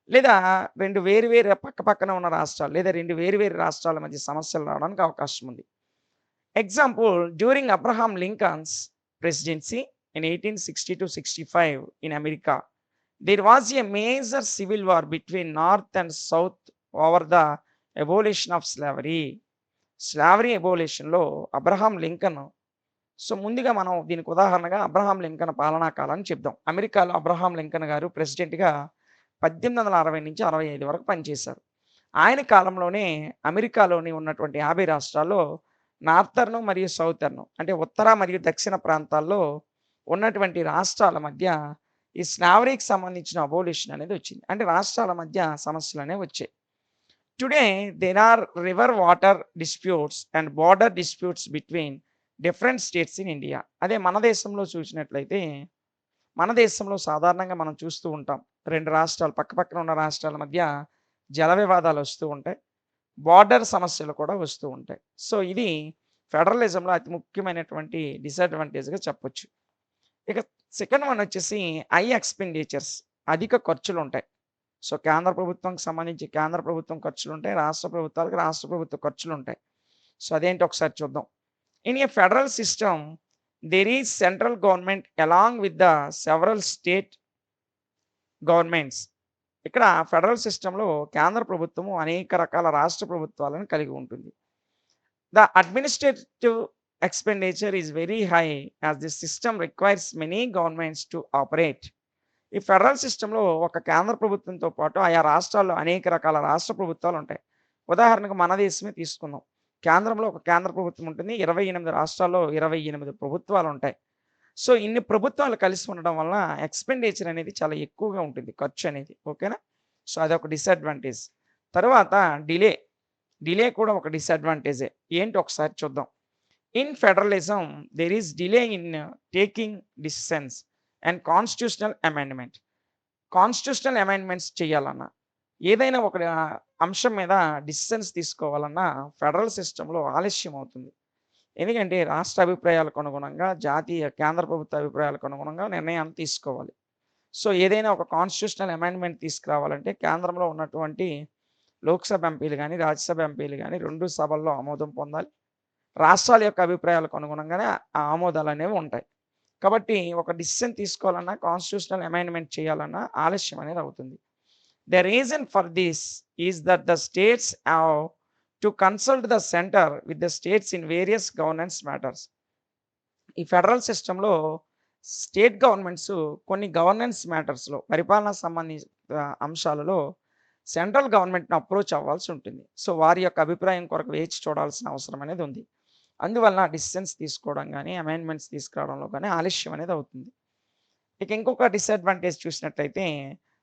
Speaker 1: లేదా 2 వేరు పక్కపక్కన ఉన్న రాష్ట్రాలు లేదా 2 వేరు రాష్ట్రాల మధ్య సమస్యలు రావడానికి అవకాశం ఉంది. Example, during Abraham Lincoln's presidency in 1860-65 in America, there was a major civil war between north and south over the abolition of slavery. Slavery అబోలిషన్‌లో అబ్రహాం లింకన్, సో ముందుగా మనం దీనికి ఉదాహరణగా అబ్రహాం లింకన్ పాలనా కాలాన్ని చెప్దాం. అమెరికాలో అబ్రహాం లింకన్ గారు ప్రెసిడెంట్‌గా 1860 నుంచి 65 వరకు పనిచేశారు. ఆయన కాలంలోనే అమెరికాలోని ఉన్నటువంటి 50 రాష్ట్రాల్లో నార్తర్న్ మరియు సౌతర్న్ అంటే ఉత్తర మరియు దక్షిణ ప్రాంతాల్లో ఉన్నటువంటి రాష్ట్రాల మధ్య ఈ స్లావరీకి సంబంధించిన అబోలిషన్ అనేది వచ్చింది. అంటే రాష్ట్రాల మధ్య సమస్యలు అనేవి వచ్చాయి. Today there are river water disputes and border disputes between different states in India. అదే మన దేశంలో చూసినట్లయితే మన దేశంలో సాధారణంగా మనం చూస్తూ ఉంటాం. 2 రాష్ట్రాలు పక్కపక్కన ఉన్న రాష్ట్రాల మధ్య జల వివాదాలు వస్తూ ఉంటాయి. బోర్డర్ సమస్యలు కూడా వస్తూ ఉంటాయి. సో ఇది ఫెడరలిజంలో అతి ముఖ్యమైనటువంటి డిసడ్వాంటేజ్‌గా చెప్పొచ్చు. ఇక సెకండ్ వన్ వచ్చేసి హై ఎక్స్‌పెండిచర్స్, అధిక ఖర్చులుంటాయి. సో కేంద్ర ప్రభుత్వంకి సంబంధించి కేంద్ర ప్రభుత్వం ఖర్చులుంటాయి. రాష్ట్ర ప్రభుత్వాలకు రాష్ట్ర ప్రభుత్వ ఖర్చులుంటాయి. సో అదేంటో ఒకసారి చూద్దాం. In a federal system there is central government along with the several state governments. ఇక్కడ ఫెడరల్ సిస్టంలో కేంద్ర ప్రభుత్వము అనేక రకాల రాష్ట్ర ప్రభుత్వాలను కలిగి ఉంటుంది. The administrative expenditure is very high as this system requires many governments to operate. ఈ ఫెడరల్ సిస్టంలో ఒక కేంద్ర ప్రభుత్వంతో పాటు ఆయా రాష్ట్రాల్లో అనేక రకాల రాష్ట్ర ప్రభుత్వాలు ఉంటాయి. ఉదాహరణకు మన దేశమే తీసుకుందాం. కేంద్రంలో ఒక కేంద్ర ప్రభుత్వం ఉంటుంది. 28 రాష్ట్రాల్లో 28 ప్రభుత్వాలు ఉంటాయి. సో ఇన్ని ప్రభుత్వాలు కలిసి ఉండడం వల్ల ఎక్స్‌పెండిచర్ అనేది చాలా ఎక్కువగా ఉంటుంది, ఖర్చు అనేది. ఓకేనా. సో అదొక డిసడ్వాంటేజ్. తర్వాత డిలే. డిలే కూడా ఒక డిసడ్వాంటేజే. ఏంటో ఒకసారి చూద్దాం. In federalism there is delay in taking decisions and constitutional amendment. Constitutional amendments చేయాలన్నా, ఏదైనా ఒక అంశం మీద డిసిషన్స్ తీసుకోవాలన్నా ఫెడరల్ సిస్టంలో ఆలస్యం అవుతుంది. ఎందుకంటే రాష్ట్ర అభిప్రాయాలకు అనుగుణంగా, జాతీయ కేంద్ర ప్రభుత్వ అభిప్రాయాలకు అనుగుణంగా నిర్ణయాలు తీసుకోవాలి. సో ఏదైనా ఒక కాన్స్టిట్యూషనల్ అమెండ్మెంట్ తీసుకురావాలంటే కేంద్రంలో ఉన్నటువంటి లోక్సభ ఎంపీలు గానీ, రాజ్యసభ ఎంపీలు గానీ 2 సభల్లో ఆమోదం పొందాలి. రాష్ట్రాల యొక్క అభిప్రాయాలకు అనుగుణంగానే ఆ ఆమోదాలనేవి ఉంటాయి. కాబట్టి ఒక డిసిషన్ తీసుకోవాలన్నా, కాన్స్టిట్యూషనల్ అమెండ్మెంట్ చేయాలన్నా ఆలస్యం అనేది అవుతుంది. The reason for this is that the states have to consult the centre with the states in various governance matters. ఈ ఫెడరల్ సిస్టంలో స్టేట్ గవర్నమెంట్స్ కొన్ని గవర్నెన్స్ మ్యాటర్స్‌లో పరిపాలనా సంబంధిత అంశాలలో సెంట్రల్ గవర్నమెంట్‌ని అప్రోచ్ అవ్వాల్సి ఉంటుంది. సో, వారి యొక్క అభిప్రాయం కొరకు వేచి చూడాల్సిన అవసరం అనేది ఉంది. అందువలన డిసిషన్స్ తీసుకోవడం గాని, అమెండ్మెంట్స్ తీసుకురావడంలో గాని ఆలస్యం అనేది అవుతుంది. ఇక ఇంకొక డిసడ్వాంటేజ్ చూసినట్లయితే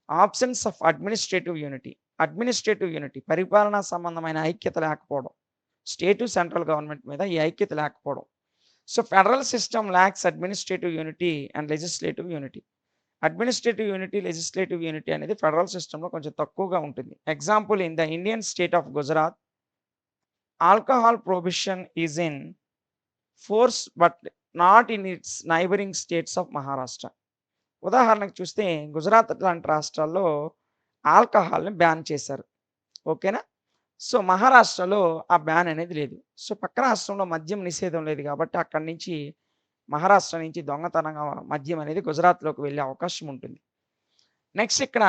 Speaker 1: absence of administrative unity. Administrative unity పరిపాలనా సంబంధమైన ఐక్యత లేకపోవడం. స్టేటు, సెంట్రల్ గవర్నమెంట్ మీద ఈ ఐక్యత లేకపోవడం. So, federal system lakhs administrative unity and legislative unity. Administrative unity, legislative unity అనేది ఫెడరల్ సిస్టమ్‌లో కొంచెం తక్కువగా ఉంటుంది. Example in the Indian state of Gujarat, alcohol prohibition is in force but not in it's neighbouring states of Maharashtra. ఉదాహరణకు చూస్తే గుజరాత్ లాంటి రాష్ట్రాల్లో ఆల్కహాల్‌ని బ్యాన్ చేశారు. ఓకేనా? సో, మహారాష్ట్రలో ఆ బ్యాన్ అనేది లేదు. సో, పక్క రాష్ట్రంలో మద్యం నిషేధం లేదు కాబట్టి అక్కడి నుంచి మహారాష్ట్ర నుంచి దొంగతనంగా మద్యం అనేది గుజరాత్‌లోకి వెళ్ళే అవకాశం ఉంటుంది. నెక్స్ట్ ఇక్కడ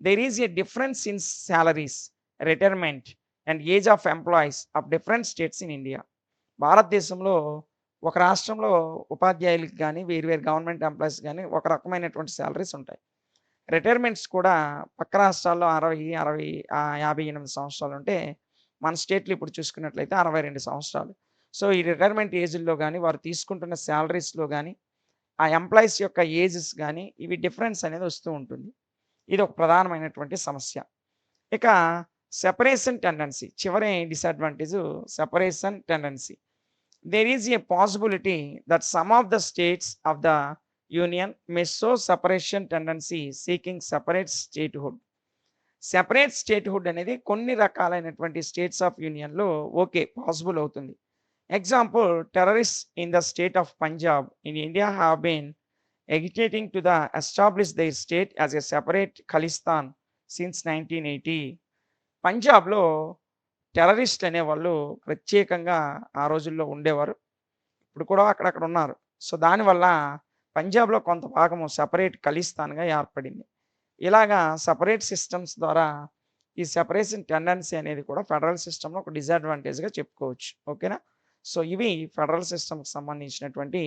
Speaker 1: there is a difference in salaries, retirement and age of employees of different states in India. భారతదేశంలో ఒక రాష్ట్రంలో ఉపాధ్యాయులకి గాని, వేరు వేరు గవర్నమెంట్ ఎంప్లాయీస్ గాని ఒక రకమైనటువంటి సాలరీస్ ఉంటాయి. రిటైర్మెంట్స్ కూడా పక్క రాష్ట్రాల్లో 58 సంవత్సరాలుంటే, మన స్టేట్‌లో ఇప్పుడు చూసుకున్నట్లయితే 62 సంవత్సరాలు. సో, ఈ రిటైర్మెంట్ ఏజ్‌ల్లో గాని, వారు తీసుకుంటున్న సాలరీస్‌లో గాని, ఆ ఎంప్లాయీస్ యొక్క ఏజెస్ గాని, ఇవి డిఫరెన్స్ అనేది వస్తూ ఉంటుంది. ఇది ఒక ప్రధానమైనటువంటి సమస్య. ఇక సెపరేషన్ టెండెన్సీ చివరి disadvantage separation tendency. There is a possibility that some of the states of the union may show separation tendency seeking separate statehood. Separate statehood అనేది కొన్ని రకాలైనటువంటి స్టేట్స్ ఆఫ్ యూనియన్‌లో ఓకే. పాసిబుల్ అవుతుంది. Example terrorists in the state of Punjab in India have been agitating to the establish their state as a separate Khalistan since 1980. పంజాబ్‌లో టెర్రరిస్టులు అనేవాళ్ళు ప్రత్యేకంగా ఆ రోజుల్లో ఉండేవారు. ఇప్పుడు కూడా అక్కడక్కడ ఉన్నారు. సో, దానివల్ల పంజాబ్‌లో కొంత భాగము సెపరేట్ ఖలిస్తాన్‌గా ఏర్పడింది. ఇలాగా సెపరేట్ సిస్టమ్స్ ద్వారా ఈ సెపరేషన్ టెండెన్సీ అనేది కూడా ఫెడరల్ సిస్టమ్‌లో ఒక డిసడ్వాంటేజ్‌గా చెప్పుకోవచ్చు. ఓకేనా? సో, ఇవి ఫెడరల్ సిస్టమ్‌కి సంబంధించినటువంటి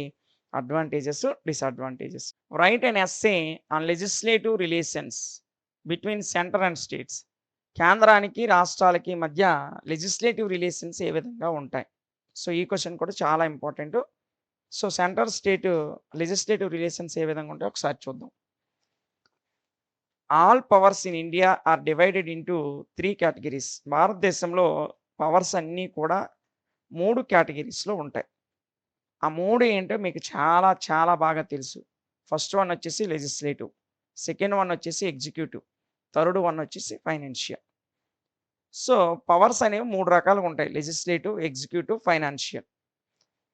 Speaker 1: advantages, disadvantages. Write an essay on legislative relations between centre and states. కేంద్రానికి, రాష్ట్రాలకి మధ్య లెజిస్లేటివ్ రిలేషన్స్ ఏ విధంగా ఉంటాయి? సో, ఈ క్వెషన్ కూడా చాలా important. So, centre, state legislative relations ఏ విధంగా ఉంటాయో ఒకసారి చూద్దాం. All powers in India are divided into 3 categories. భారతదేశంలో పవర్స్ అన్నీ కూడా 3 కేటగిరీస్‌లో ఉంటాయి. ఆ 3 ఏంటో మీకు చాలా చాలా బాగా తెలుసు. ఫస్ట్ వన్ వచ్చేసి లెజిస్లేటివ్, సెకండ్ వన్ వచ్చేసి ఎగ్జిక్యూటివ్, థర్డ్ వన్ వచ్చేసి ఫైనాన్షియల్. సో, పవర్స్ అనేవి 3 రకాలుగా ఉంటాయి. Legislative, executive, financial.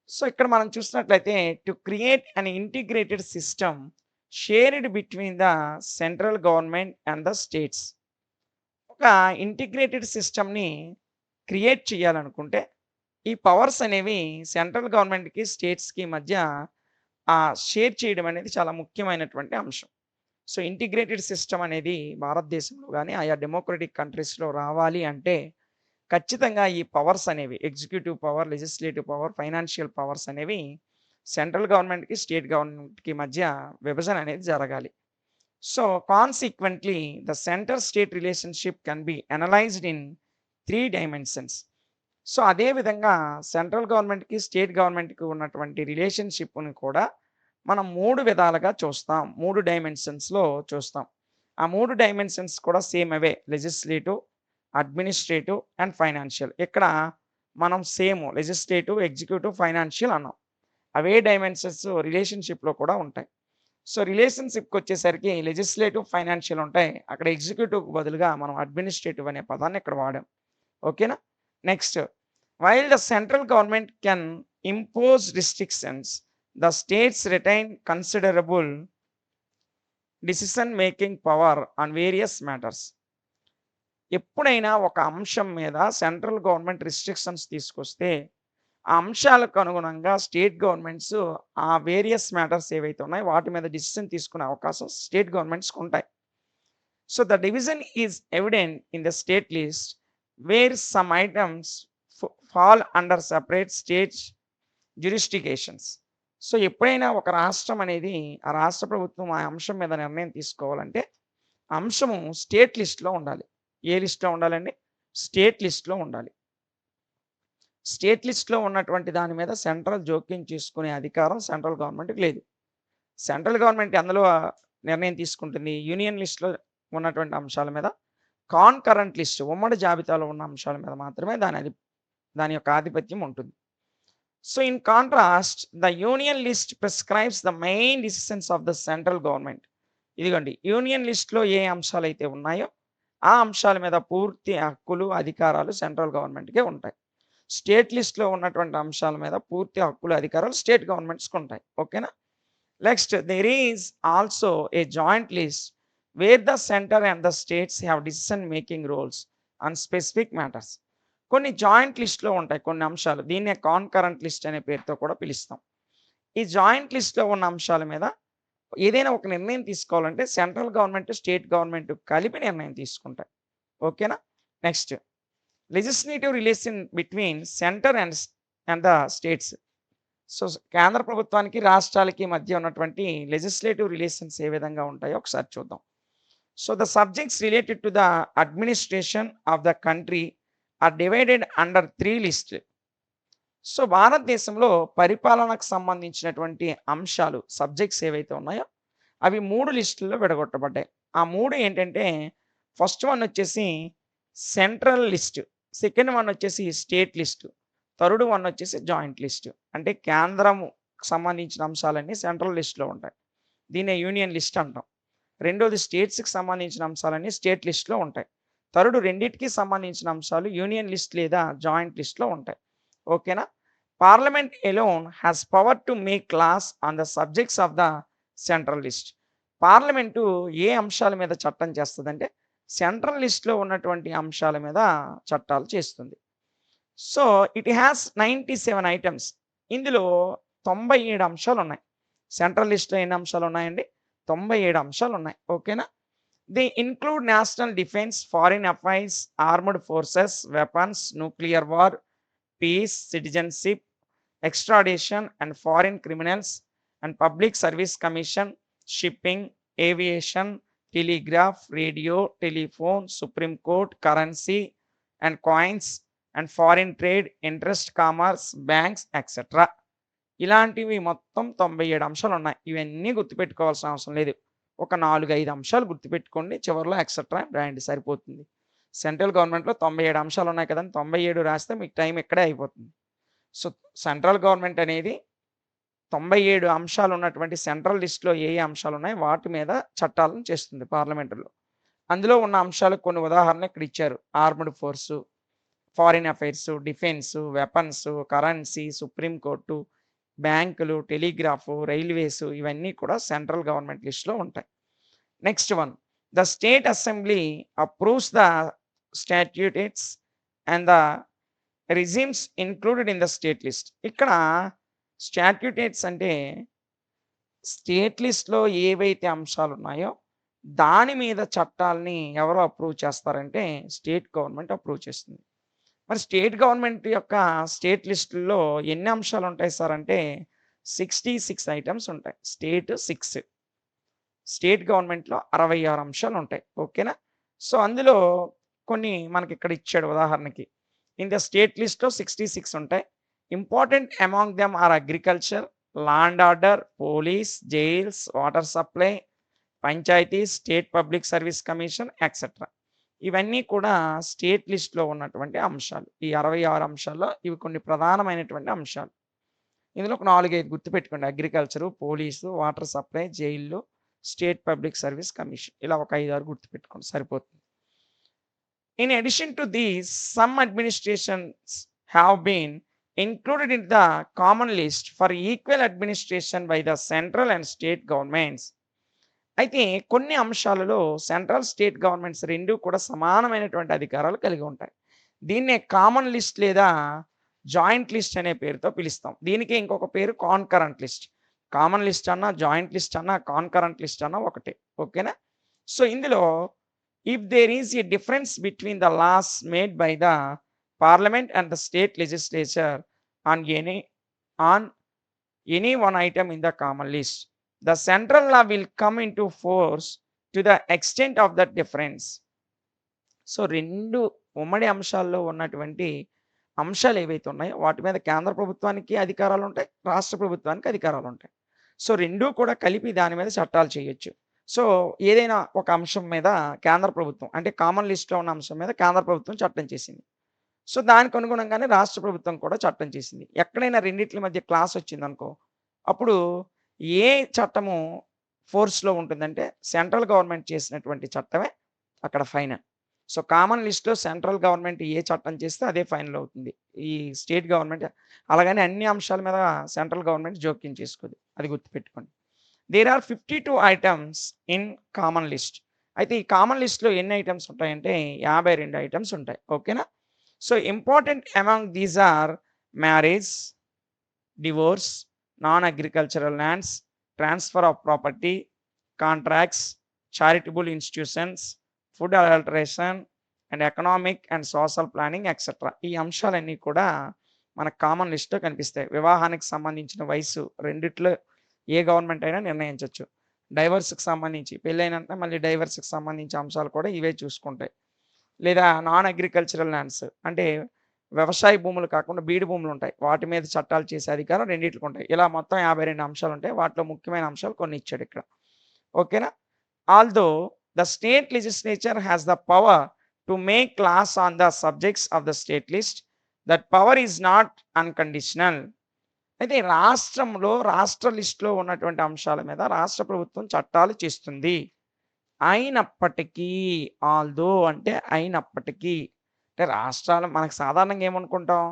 Speaker 1: సో, ఇక్కడ మనం చూసినట్లయితే to create an integrated system shared between the central government and the states. ఒక ఇంటిగ్రేటెడ్ సిస్టమ్‌ని క్రియేట్ చేయాలనుకుంటే ఈ పవర్స్ అనేవి సెంట్రల్ గవర్నమెంట్‌కి, స్టేట్స్‌కి మధ్య షేర్ చేయడం అనేది చాలా ముఖ్యమైనటువంటి అంశం. సో, ఇంటిగ్రేటెడ్ సిస్టమ్ అనేది భారతదేశంలో గాని, ఆయా డెమోక్రటిక్ కంట్రీస్‌లో రావాలి అంటే ఖచ్చితంగా ఈ పవర్స్ అనేవి executive power, legislative power, financial powers అనేవి సెంట్రల్ గవర్నమెంట్‌కి, స్టేట్ గవర్నమెంట్‌కి మధ్య విభజన అనేది జరగాలి. So, consequently the centre state relationship can be analysed in 3 dimensions. So, అదే విధంగా సెంట్రల్ గవర్నమెంట్‌కి, స్టేట్ గవర్నమెంట్‌కి ఉన్నటువంటి రిలేషన్‌షిప్‌ని కూడా మనం 3 విధాలుగా చూస్తాం. 3 డైమెన్షన్స్‌లో చూస్తాం. ఆ 3 డైమెన్షన్స్ కూడా same away. Legislative, administrative and financial. ఇక్కడ మనం సేమ్ లెజిస్లేటివ్, ఎగ్జిక్యూటివ్, ఫైనాన్షియల్ అన్నాం. అవే డైమెన్షన్స్ రిలేషన్‌షిప్‌లో కూడా ఉంటాయి. సో, రిలేషన్‌షిప్‌కొచ్చేసరికి లెజిస్లేటివ్, ఫైనాన్షియల్ ఉంటాయి. అక్కడ ఎగ్జిక్యూటివ్‌కి బదులుగా మనం అడ్మినిస్ట్రేటివ్ అనే పదాన్ని ఇక్కడ వాడాం. ఓకేనా? Next while the central government can impose restrictions, the states retain considerable decision making power on various matters. ఎప్పుడైనా ఒక అంశం మీద సెంట్రల్ గవర్నమెంట్ రిస్ట్రిక్షన్స్ తీసుకొస్తే, ఆ అంశాలకు అనుగుణంగా స్టేట్ గవర్నమెంట్స్ ఆ వేరియస్ మ్యాటర్స్ ఏవైతే ఉన్నాయో వాటి మీద డిసిషన్ తీసుకునే అవకాశం స్టేట్ గవర్నమెంట్స్‌కి ఉంటాయి. So, the division is evident in the state list where some items fall under separate states jurisdictions. So, ఎప్పుడైనా ఒక రాష్ట్రం అనేది ఆ రాష్ట్ర ప్రభుత్వం ఆ అంశం మీద నిర్ణయం తీసుకోవాలంటే, అంశము స్టేట్ లిస్ట్‌లో ఉండాలి. ఏ లిస్ట్‌లో ఉండాలండి? స్టేట్ లిస్ట్‌లో ఉండాలి. స్టేట్ లిస్ట్‌లో ఉన్నటువంటి దాని మీద సెంట్రల్ జోక్యం చేసుకునే అధికారం సెంట్రల్ గవర్నమెంట్‌కి లేదు. సెంట్రల్ గవర్నమెంట్ అందులో నిర్ణయం తీసుకుంటుంది. యూనియన్ లిస్ట్‌లో ఉన్నటువంటి అంశాల మీద, కాన్కరెంట్ లిస్ట్ ఉమ్మడి జాబితాలో ఉన్న అంశాల మీద మాత్రమే దాని యొక్క ఆధిపత్యం ఉంటుంది. So, in contrast the union list prescribes the main decisions of the central government. ఇదిగోండి యూనియన్ లిస్ట్‌లో ఏ అంశాలైతే ఉన్నాయో, ఆ అంశాల మీద పూర్తి హక్కులు, అధికారాలు సెంట్రల్ గవర్నమెంట్‌కే ఉంటాయి. స్టేట్ లిస్ట్‌లో ఉన్నటువంటి అంశాల మీద పూర్తి హక్కులు, అధికారాలు స్టేట్ గవర్నమెంట్స్‌కి ఉంటాయి. ఓకేనా? Next there is also a joint list where the centre and the states have decision making roles on specific matters. కొన్ని జాయింట్ లిస్ట్‌లో ఉంటాయి కొన్ని అంశాలు. దీన్నే కాన్కరెంట్ లిస్ట్ అనే పేరుతో కూడా పిలుస్తాం. ఈ జాయింట్ లిస్ట్‌లో ఉన్న అంశాల మీద ఏదైనా ఒక నిర్ణయం తీసుకోవాలంటే సెంట్రల్ గవర్నమెంట్, స్టేట్ గవర్నమెంట్ కలిపి నిర్ణయం తీసుకుంటాయి. ఓకేనా? Next legislative relation between centre and the states. So, కేంద్ర ప్రభుత్వానికి, రాష్ట్రాలకి మధ్య ఉన్నటువంటి లెజిస్లేటివ్ రిలేషన్స్ ఏ విధంగా ఉంటాయో ఒకసారి చూద్దాం. So, the subjects related to the administration of the country are divided under 3 list. So, భారతదేశంలో పరిపాలనకు సంబంధించినటువంటి అంశాలు, సబ్జెక్ట్స్ ఏవైతే ఉన్నాయో అవి 3 లిస్టుల్లో విడగొట్టబడ్డాయి. ఆ 3 ఏంటంటే ఫస్ట్ వన్ వచ్చేసి సెంట్రల్ లిస్ట్, సెకండ్ వన్ వచ్చేసి స్టేట్ లిస్ట్, థర్డ్ వన్ వచ్చేసి జాయింట్ లిస్ట్. అంటే కేంద్రముకు సంబంధించిన అంశాలన్నీ సెంట్రల్ లిస్ట్‌లో ఉంటాయి. దీన్నే యూనియన్ లిస్ట్ అంటాం. రెండోది స్టేట్స్‌కి సంబంధించిన అంశాలన్నీ స్టేట్ లిస్ట్‌లో ఉంటాయి. థర్డ్ రెండిటికి సంబంధించిన అంశాలు యూనియన్ లిస్ట్ లేదా జాయింట్ లిస్ట్‌లో ఉంటాయి. ఓకేనా? Parliament alone has power to make laws on the subjects of the central list. Parliament ఏ అంశాల మీద చట్టం చేస్తదంటే సెంట్రల్ లిస్ట్‌లో ఉన్నటువంటి అంశాల మీద చట్టాలు చేస్తుంది. So, it has 97 items. ఇందులో 97 అంశాలున్నాయి. సెంట్రల్ లిస్ట్‌లో ఎన్ని అంశాలున్నాయండి? 97 అంశాలున్నాయి. ఓకేనా? They include national defence, foreign affairs, armed forces, weapons, nuclear war, peace, citizenship, extradition and foreign criminals and public service commission, shipping, aviation, telegraph, radio, telephone, supreme court, currency and coins and foreign trade, interest commerce, banks etcetera. ఇలాంటివి మొత్తం 97 అంశాలున్నాయి. ఇవన్నీ గుర్తుపెట్టుకోవాల్సిన అవసరం లేదు. ఒక 4, 5 అంశాలు గుర్తుపెట్టుకోండి. చివరిలో ఎక్సెట్రా అని రాయండి సరిపోతుంది. సెంట్రల్ గవర్నమెంట్‌లో 97 అంశాలున్నాయి కదండీ! 97 రాస్తే మీకు టైం ఇక్కడే అయిపోతుంది. సో, సెంట్రల్ గవర్నమెంట్ అనేది 97 అంశాలు ఉన్నటువంటి సెంట్రల్ లిస్ట్‌లో ఏ ఏ అంశాలున్నాయో వాటి మీద చట్టాలను చేస్తుంది పార్లమెంటులో. అందులో ఉన్న అంశాలకు కొన్ని ఉదాహరణలు ఇక్కడ ఇచ్చారు. Armed force, foreign affairs, defence, weapons, currency, supreme court, బ్యాంకులు, టెలిగ్రాఫ్, రైల్వేస్ ఇవన్నీ కూడా సెంట్రల్ గవర్నమెంట్ లిస్ట్‌లో ఉంటాయి. Next one the state assembly approves the statutes and the regimes included in the state list. ఇక్కడ స్టాట్యూటేట్స్ అంటే స్టేట్ లిస్ట్‌లో ఏవైతే అంశాలున్నాయో దాని మీద చట్టాల్ని ఎవరు అప్రూవ్ చేస్తారంటే స్టేట్ గవర్నమెంట్ అప్రూవ్ చేస్తుంది. మరి స్టేట్ గవర్నమెంట్ యొక్క స్టేట్ లిస్టుల్లో ఎన్ని అంశాలు ఉంటాయి సార్ అంటే 66 ఐటెమ్స్ ఉంటాయి. స్టేట్ 6. స్టేట్ గవర్నమెంట్‌లో 66 అంశాలు ఉంటాయి. ఓకేనా? సో, అందులో కొన్ని మనకిక్కడ ఇచ్చాడు ఉదాహరణకి. ఇన్ ద స్టేట్ లిస్ట్‌లో 66 ఉంటాయి. Important among them are agriculture, law and order, police, jails, water supply, panchayats, state public service commission etcetera. ఇవన్నీ కూడా స్టేట్ లిస్ట్‌లో ఉన్నటువంటి అంశాలు. ఈ 66 అంశాల్లో ఇవి కొన్ని ప్రధానమైనటువంటి అంశాలు. ఇందులో ఒక 4, 5 గుర్తుపెట్టుకోండి. అగ్రికల్చరు, పోలీసు, వాటర్ సప్లై, జైల్లు, స్టేట్ పబ్లిక్ సర్వీస్ కమిషన్. ఇలా ఒక 5, 6 గుర్తుపెట్టుకోండి సరిపోతుంది. In addition to these, some administrations have been included in the common list for equal administration by the central and state governments. అయితే కొన్ని అంశాలలో సెంట్రల్, స్టేట్ గవర్నమెంట్స్ 2 కూడా సమానమైనటువంటి అధికారాలు కలిగి ఉంటాయి. దీన్నే కామన్ లిస్ట్ లేదా జాయింట్ లిస్ట్ అనే పేరుతో పిలుస్తాం. దీనికి ఇంకొక పేరు కాన్కరెంట్ లిస్ట్. కామన్ లిస్ట్ అన్నా, జాయింట్ లిస్ట్ అన్నా, కాన్కరెంట్ లిస్ట్ అన్నా ఒకటే. ఓకేనా? సో, ఇందులో if there is a difference between the laws made by the parliament and the state legislature on on any one item in the common list, the central law will come into force to the extent of that difference. So, 2 ఉమ్మడి అంశాల్లో ఉన్నటువంటి అంశాలు ఏవైతే ఉన్నాయో వాటి మీద కేంద్ర ప్రభుత్వానికి అధికారాలుంటాయి. రాష్ట్ర ప్రభుత్వానికి అధికారాలుంటాయి. సో, 2 కూడా కలిపి దాని మీద చట్టాలు చేయొచ్చు. సో, ఏదైనా ఒక అంశం మీద కేంద్ర ప్రభుత్వం అంటే కామన్ లిస్ట్‌లో ఉన్న అంశం మీద కేంద్ర ప్రభుత్వం చట్టం చేసింది. సో, దానికి అనుగుణంగానే రాష్ట్ర ప్రభుత్వం కూడా చట్టం చేసింది. ఎక్కడైనా రెండిట్ల మధ్య క్లాస్ వచ్చిందనుకో, అప్పుడు ఏ చట్టము ఫోర్స్‌లో ఉంటుందంటే సెంట్రల్ గవర్నమెంట్ చేసినటువంటి చట్టమే అక్కడ ఫైనల్. సో, కామన్ లిస్ట్‌లో సెంట్రల్ గవర్నమెంట్ ఏ చట్టం చేస్తే అదే ఫైనల్ అవుతుంది. ఈ స్టేట్ గవర్నమెంట్ అలాగని అన్ని అంశాల మీద సెంట్రల్ గవర్నమెంట్ జోక్యం చేసుకోదు. అది గుర్తుపెట్టుకోండి. There are 52 items in common list. అయితే ఈ కామన్ లిస్ట్‌లో ఎన్ని ఐటెమ్స్ ఉంటాయంటే 52 ఐటెమ్స్ ఉంటాయి. ఓకేనా? So, important among these or marriage, divorce, non agricultural lands, transfer of property, contracts, charitable institutions, food adulteration and economic and social planning etcetera. ఈ అంశాలన్నీ కూడా మనకు కామన్ లిస్ట్‌లో కనిపిస్తాయి. వివాహానికి సంబంధించిన వయస్సు రెండిట్లో ఏ గవర్నమెంట్ అయినా నిర్ణయించొచ్చు. డైవర్స్‌కి సంబంధించి పెళ్ళైన వెంటనే మళ్ళీ డైవర్స్‌కి సంబంధించి అంశాలు కూడా ఇవే చూసుకుంటాయి. లేదా నాన్ అగ్రికల్చరల్ ల్యాండ్స్ అంటే వ్యవసాయ భూములు కాకుండా బీడు భూములు ఉంటాయి. వాటి మీద చట్టాలు చేసే అధికారం రెండిట్లకి ఉంటాయి. ఇలా మొత్తం 52 అంశాలు ఉంటాయి. వాటిలో ముఖ్యమైన అంశాలు కొన్ని ఇచ్చాడు ఇక్కడ. ఓకేనా? Although the state legislature has the power to make laws on the subjects of the state list, that power is not unconditional. అయితే రాష్ట్రంలో రాష్ట్ర లిస్ట్‌లో ఉన్నటువంటి అంశాల మీద రాష్ట్ర ప్రభుత్వం చట్టాలు చేస్తుంది. అయినప్పటికీ, ఆల్దో అంటే అయినప్పటికీ, అంటే రాష్ట్రాలు మనకు సాధారణంగా ఏమనుకుంటాం,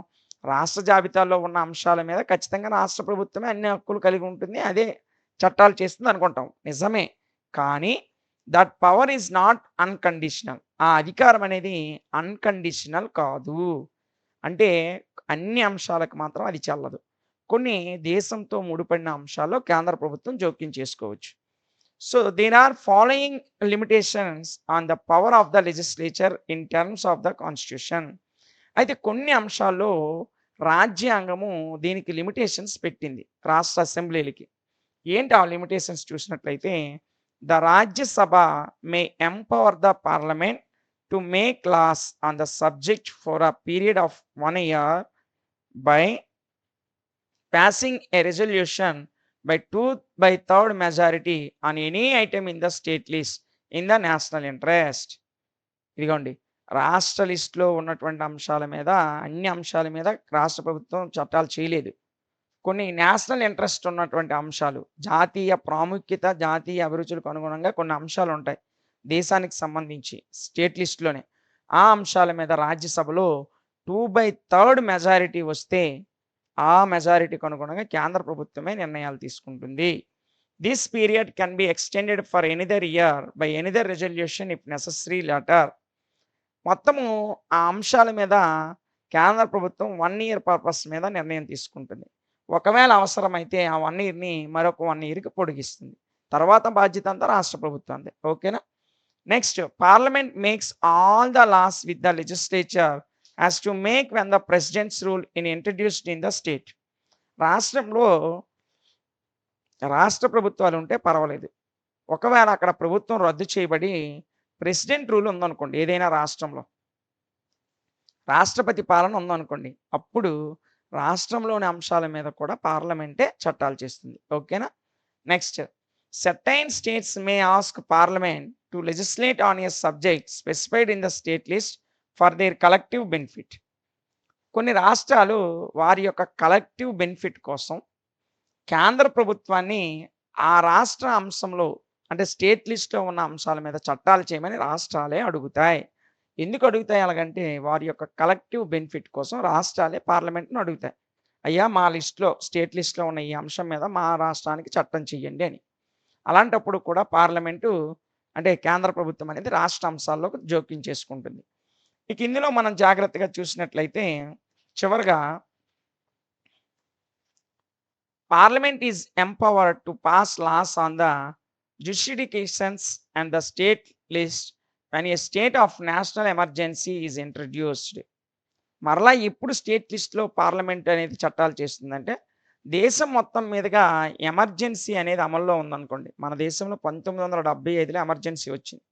Speaker 1: రాష్ట్ర జాబితాలో ఉన్న అంశాల మీద ఖచ్చితంగా రాష్ట్ర ప్రభుత్వమే అన్ని హక్కులు కలిగి ఉంటుంది. అదే చట్టాలు చేస్తుంది అనుకుంటాం. నిజమే. కానీ that power is not unconditional. ఆ అధికారం అనేది అన్‌కండిషనల్ కాదు. అంటే అన్ని అంశాలకు మాత్రం అది చెల్లదు. కొన్ని దేశంతో ముడిపడిన అంశాల్లో కేంద్ర ప్రభుత్వం జోక్యం చేసుకోవచ్చు. So, there are following limitations on the power of the legislature in terms of the constitution. అయితే కొన్ని అంశాల్లో రాజ్యాంగము దీనికి లిమిటేషన్స్ పెట్టింది రాష్ట్ర అసెంబ్లీలకి. ఏంటి ఆ లిమిటేషన్స్ చూసినట్లయితే, the Rajya Sabha May empower the parliament to make laws on the subject for a period of 1 year by passing a resolution by 2/3 majority on any item in the state list in the national interest. ఇదిగోండి, రాష్ట్ర లిస్ట్‌లో ఉన్నటువంటి అంశాల మీద అన్ని అంశాల మీద రాష్ట్ర ప్రభుత్వం చట్టాలు చేయలేదు. కొన్ని నేషనల్ ఇంట్రెస్ట్ ఉన్నటువంటి అంశాలు, జాతీయ ప్రాముఖ్యత, జాతీయ అభిరుచులకు అనుగుణంగా కొన్ని అంశాలు ఉంటాయి. దేశానికి సంబంధించి స్టేట్ లిస్ట్‌లోనే. ఆ అంశాల మీద రాజ్యసభలో 2/3 మెజారిటీ వస్తే ఆ మెజారిటీకి అనుగుణంగా కేంద్ర ప్రభుత్వమే నిర్ణయాలు తీసుకుంటుంది. This period can be extended for another year by another resolution if necessary letter. మొత్తము ఆ అంశాల మీద కేంద్ర ప్రభుత్వం 1 year పర్పస్ మీద నిర్ణయం తీసుకుంటుంది. ఒకవేళ అవసరమైతే ఆ 1 yearని మరొక 1 yearకి పొడిగిస్తుంది. తర్వాత బాధ్యత అంతా రాష్ట్ర ప్రభుత్వందే. ఓకేనా? Next, parliament makes all the laws with the legislature as to make when the president's rule in introduced in the state. రాష్ట్రంలో రాష్ట్ర ప్రభుత్వాలు ఉంటే పర్వాలేదు. ఒకవేళ అక్కడ ప్రభుత్వం రద్దు చేయబడి ప్రెసిడెంట్ రూల్ ఉందనుకోండి, ఏదైనా రాష్ట్రంలో రాష్ట్రపతి పాలన ఉందనుకోండి, అప్పుడు రాష్ట్రంలోని అంశాల మీద కూడా పార్లమెంటే చట్టాలు చేస్తుంది. ఓకేనా? Next, certain states may ask parliament to legislate on a subject specified in the state list for their collective benefit. కొన్ని రాష్ట్రాలు వారి యొక్క కలెక్టివ్ బెనిఫిట్ కోసం కేంద్ర ప్రభుత్వాన్ని ఆ రాష్ట్ర అంశంలో అంటే స్టేట్ లిస్ట్‌లో ఉన్న అంశాల మీద చట్టాలు చేయమని రాష్ట్రాలే అడుగుతాయి. ఎందుకు అడుగుతాయి అలాగంటే, వారి యొక్క కలెక్టివ్ బెనిఫిట్ కోసం రాష్ట్రాలే పార్లమెంట్‌ని అడుగుతాయి. అయ్యా, మా లిస్ట్‌లో స్టేట్ లిస్ట్‌లో ఉన్న ఈ అంశం మీద మా రాష్ట్రానికి చట్టం చేయండి అని. అలాంటప్పుడు కూడా పార్లమెంటు అంటే కేంద్ర ప్రభుత్వం అనేది రాష్ట్ర అంశాల్లో జోక్యం చేసుకుంటుంది. ఇక ఇందులో మనం జాగ్రత్తగా చూసినట్లయితే చివరగా Parliament is empowered to pass laws on the jurisdictions and the state list when a state of national emergency is introduced. మరలా ఎప్పుడు స్టేట్ లిస్ట్‌లో పార్లమెంట్ అనేది చట్టాలు చేస్తుందంటే, దేశం మొత్తం మీదుగా ఎమర్జెన్సీ అనేది అమల్లో ఉందనుకోండి. మన దేశంలో 1975లో ఎమర్జెన్సీ వచ్చింది.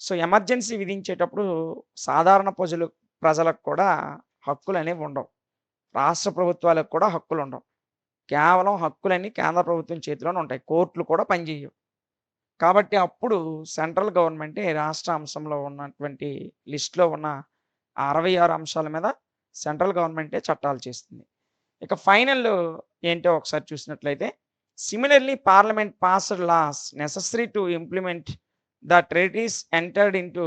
Speaker 1: సో, ఎమర్జెన్సీ విధించేటప్పుడు సాధారణ ప్రజలకు కూడా హక్కులనేవి ఉండవు. రాష్ట్ర ప్రభుత్వాలకు కూడా హక్కులుండవు. కేవలం హక్కులన్నీ కేంద్ర ప్రభుత్వం చేతిలోనే ఉంటాయి. కోర్టులు కూడా పనిచేయవు. కాబట్టి అప్పుడు సెంట్రల్ గవర్నమెంటే రాష్ట్ర అంశంలో ఉన్నటువంటి లిస్ట్‌లో ఉన్న 66 అంశాల మీద సెంట్రల్ గవర్నమెంటే చట్టాలు చేస్తుంది. ఇక ఫైనల్ ఏంటో ఒకసారి చూసినట్లయితే, సిమిలర్‌లీ parliament passed laws necessary to implement the treaties entered into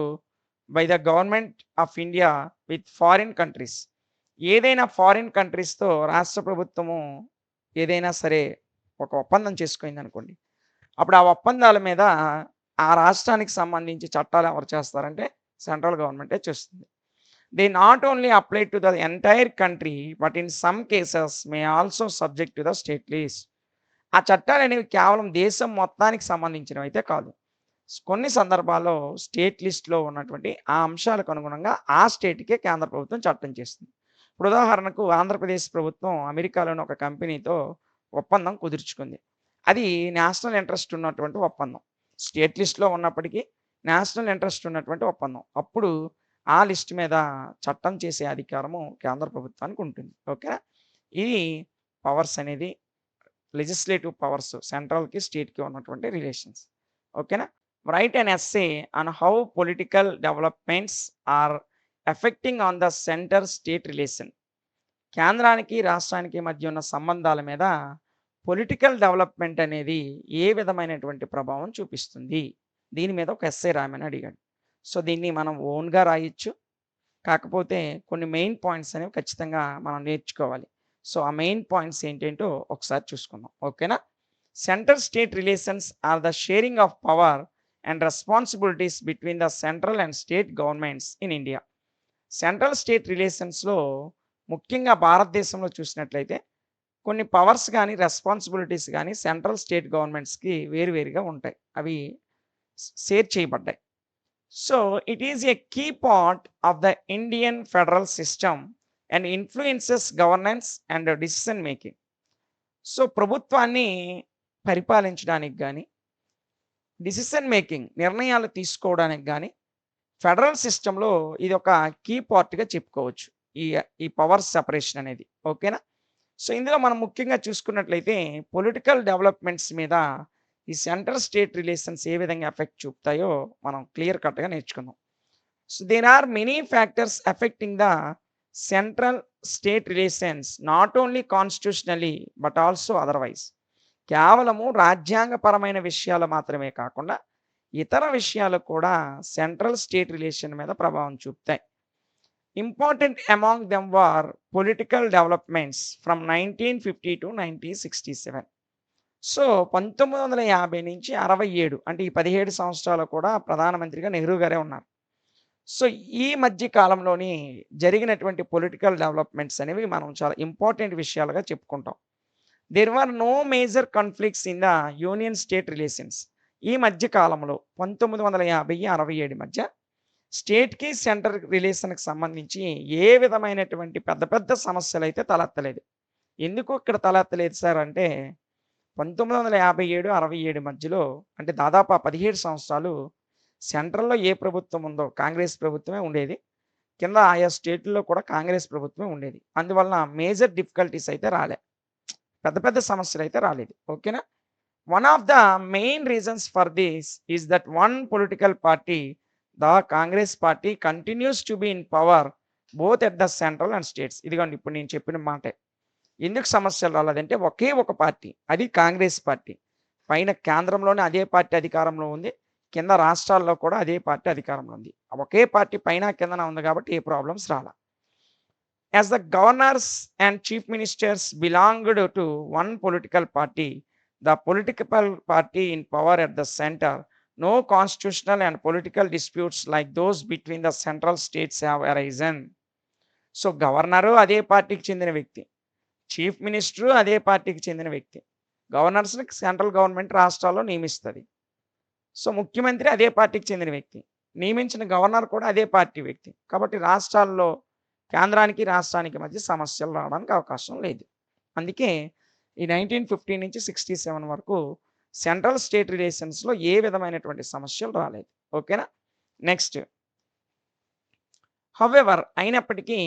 Speaker 1: by the government of India with foreign countries. ఏదైనా ఫారిన్ కంట్రీస్‌తో రాష్ట్ర ప్రభుత్వము ఏదైనా సరే ఒక ఒప్పందం చేసుకుందనుకోండి. అప్పుడు ఆ ఒప్పందాల మీద ఆ రాష్ట్రానికి సంబంధించి చట్టాలు ఎవరు చేస్తారంటే సెంట్రల్ గవర్నమెంటే చేస్తుంది. They not only apply to the entire country but in some cases may also subject to the state list. ఆ చట్టాలనేవి కేవలం దేశం మొత్తానికి సంబంధించినవి అయితే కాదు. కొన్ని సందర్భాల్లో స్టేట్ లిస్ట్‌లో ఉన్నటువంటి ఆ అంశాలకు అనుగుణంగా ఆ స్టేట్‌కే కేంద్ర ప్రభుత్వం చట్టం చేస్తుంది. ఇప్పుడు ఉదాహరణకు ఆంధ్రప్రదేశ్ ప్రభుత్వం అమెరికాలోని ఒక కంపెనీతో ఒప్పందం కుదుర్చుకుంది. అది నేషనల్ ఇంట్రెస్ట్ ఉన్నటువంటి ఒప్పందం. స్టేట్ లిస్ట్‌లో ఉన్నప్పటికీ నేషనల్ ఇంట్రెస్ట్ ఉన్నటువంటి ఒప్పందం. అప్పుడు ఆ లిస్ట్ మీద చట్టం చేసే అధికారము కేంద్ర ప్రభుత్వానికి ఉంటుంది. ఓకేనా? ఇది పవర్స్ అనేది లెజిస్లేటివ్ పవర్స్ సెంట్రల్‌కి, స్టేట్‌కి ఉన్నటువంటి రిలేషన్స్. ఓకేనా? Write an essay on how political developments are affecting on the centre state relation. కేంద్రానికి, రాష్ట్రానికి మధ్య ఉన్న సంబంధాల మీద పొలిటికల్ డెవలప్‌మెంట్ అనేది ఏ విధమైనటువంటి ప్రభావం చూపిస్తుంది? దీని మీద ఒక ఎస్సే రాయమని అడిగాడు. సో, దీన్ని మనం ఓన్‌గా రాయొచ్చు. కాకపోతే కొన్ని మెయిన్ పాయింట్స్ అనేవి ఖచ్చితంగా మనం నేర్చుకోవాలి. సో, ఆ మెయిన్ పాయింట్స్ ఏంటేంటో ఒకసారి చూసుకుందాం. ఓకేనా? Centre state relations are the sharing of power and responsibilities between the central and state governments in India. సెంట్రల్ స్టేట్ రిలేషన్స్‌లో ముఖ్యంగా భారతదేశంలో చూసినట్లయితే కొన్ని పవర్స్ గాని, రెస్పాన్సిబిలిటీస్ గాని సెంట్రల్ స్టేట్ గవర్నమెంట్స్‌కి వేరువేరుగా ఉంటాయి. అవి షేర్ చేయబడ్డాయి. So, it is a key part of the Indian federal system and influences governance and decision making. సో, ప్రభుత్వాన్ని పరిపాలించడానికి గాని, డెసిషన్ మేకింగ్ నిర్ణయాలు తీసుకోవడానికి గాని ఫెడరల్ సిస్టమ్‌లో ఇదొక కీ పార్ట్‌గా చెప్పుకోవచ్చు. ఈ ఈ పవర్ సెపరేషన్ అనేది. ఓకేనా? సో, ఇందులో మనం ముఖ్యంగా చూసుకున్నట్లయితే పొలిటికల్ డెవలప్‌మెంట్స్ మీద ఈ సెంట్రల్ స్టేట్ రిలేషన్స్ ఏ విధంగా ఎఫెక్ట్ చూపుతాయో మనం క్లియర్ కట్‌గా నేర్చుకుందాం. So, there are many factors affecting the central state relations not only constitutionally but also otherwise. కేవలము రాజ్యాంగపరమైన విషయాలు మాత్రమే కాకుండా ఇతర విషయాలు కూడా సెంట్రల్ స్టేట్ రిలేషన్ మీద ప్రభావం చూపుతాయి. Important among them were political developments from 1950 to 1967. So, 1950 నుంచి 67 అంటే ఈ 17 సంవత్సరాలు కూడా ప్రధానమంత్రిగా నెహ్రూ గారే ఉన్నారు. సో, ఈ మధ్య కాలంలోని జరిగినటువంటి పొలిటికల్ డెవలప్‌మెంట్స్ అనేవి మనం చాలా ఇంపార్టెంట్ విషయాలుగా చెప్పుకుంటాం. There were no major conflicts in the union state relations. ఈ మధ్య కాలంలో 1950, 67 మధ్య స్టేట్‌కి, సెంటర్ రిలేషన్‌కి సంబంధించి ఏ విధమైనటువంటి పెద్ద పెద్ద సమస్యలైతే తలెత్తలేదు. ఎందుకు ఇక్కడ తలెత్తలేదు సార్ అంటే 1957, 67 మధ్యలో అంటే దాదాపు ఆ 17 సంవత్సరాలు సెంట్రల్‌లో ఏ ప్రభుత్వం ఉందో కాంగ్రెస్ ప్రభుత్వమే ఉండేది. కింద ఆయా స్టేట్‌ల్లో కూడా కాంగ్రెస్ ప్రభుత్వమే ఉండేది. అందువలన మేజర్ డిఫికల్టీస్ అయితే రాలే. పెద్ద పెద్ద సమస్యలైతే రాలేదు. ఓకేనా? One of the main reasons for this is that one political party, the Congress party continues to be in power both at the central and states. ఇదిగోండి ఇప్పుడు నేను చెప్పిన మాటే. ఎందుకు సమస్యలు రాలేదంటే ఒకే ఒక పార్టీ. అది కాంగ్రెస్ పార్టీ. పైన కేంద్రంలోనే అదే పార్టీ అధికారంలో ఉంది. కింద రాష్ట్రాల్లో కూడా అదే పార్టీ అధికారంలో ఉంది. ఒకే పార్టీ పైన కిందన ఉంది కాబట్టి ఏ ప్రాబ్లమ్స్ రాలా. As the governors and chief ministers belonged to one political party, the political party in power at the centre, no constitutional and political disputes like those between the central states have arisen. So, governor అదే పార్టీకి చెందిన వ్యక్తి. చీఫ్ మినిస్టరు అదే పార్టీకి చెందిన వ్యక్తి. గవర్నర్స్‌ని సెంట్రల్ గవర్నమెంట్ రాష్ట్రాల్లో నియమిస్తది. సో, ముఖ్యమంత్రి అదే పార్టీకి చెందిన వ్యక్తి. నియమించిన గవర్నర్ కూడా అదే పార్టీ వ్యక్తి. కాబట్టి రాష్ట్రాల్లో కేంద్రానికి, రాష్ట్రానికి మధ్య సమస్యలు రావడానికి అవకాశం లేదు. అందుకే ఈ 1950 నుంచి 67 వరకు సెంట్రల్ స్టేట్ రిలేషన్స్‌లో ఏ విధమైనటువంటి సమస్యలు రాలేదు. ఓకేనా? నెక్స్ట్ హౌవెవర్ అయినప్పటికీ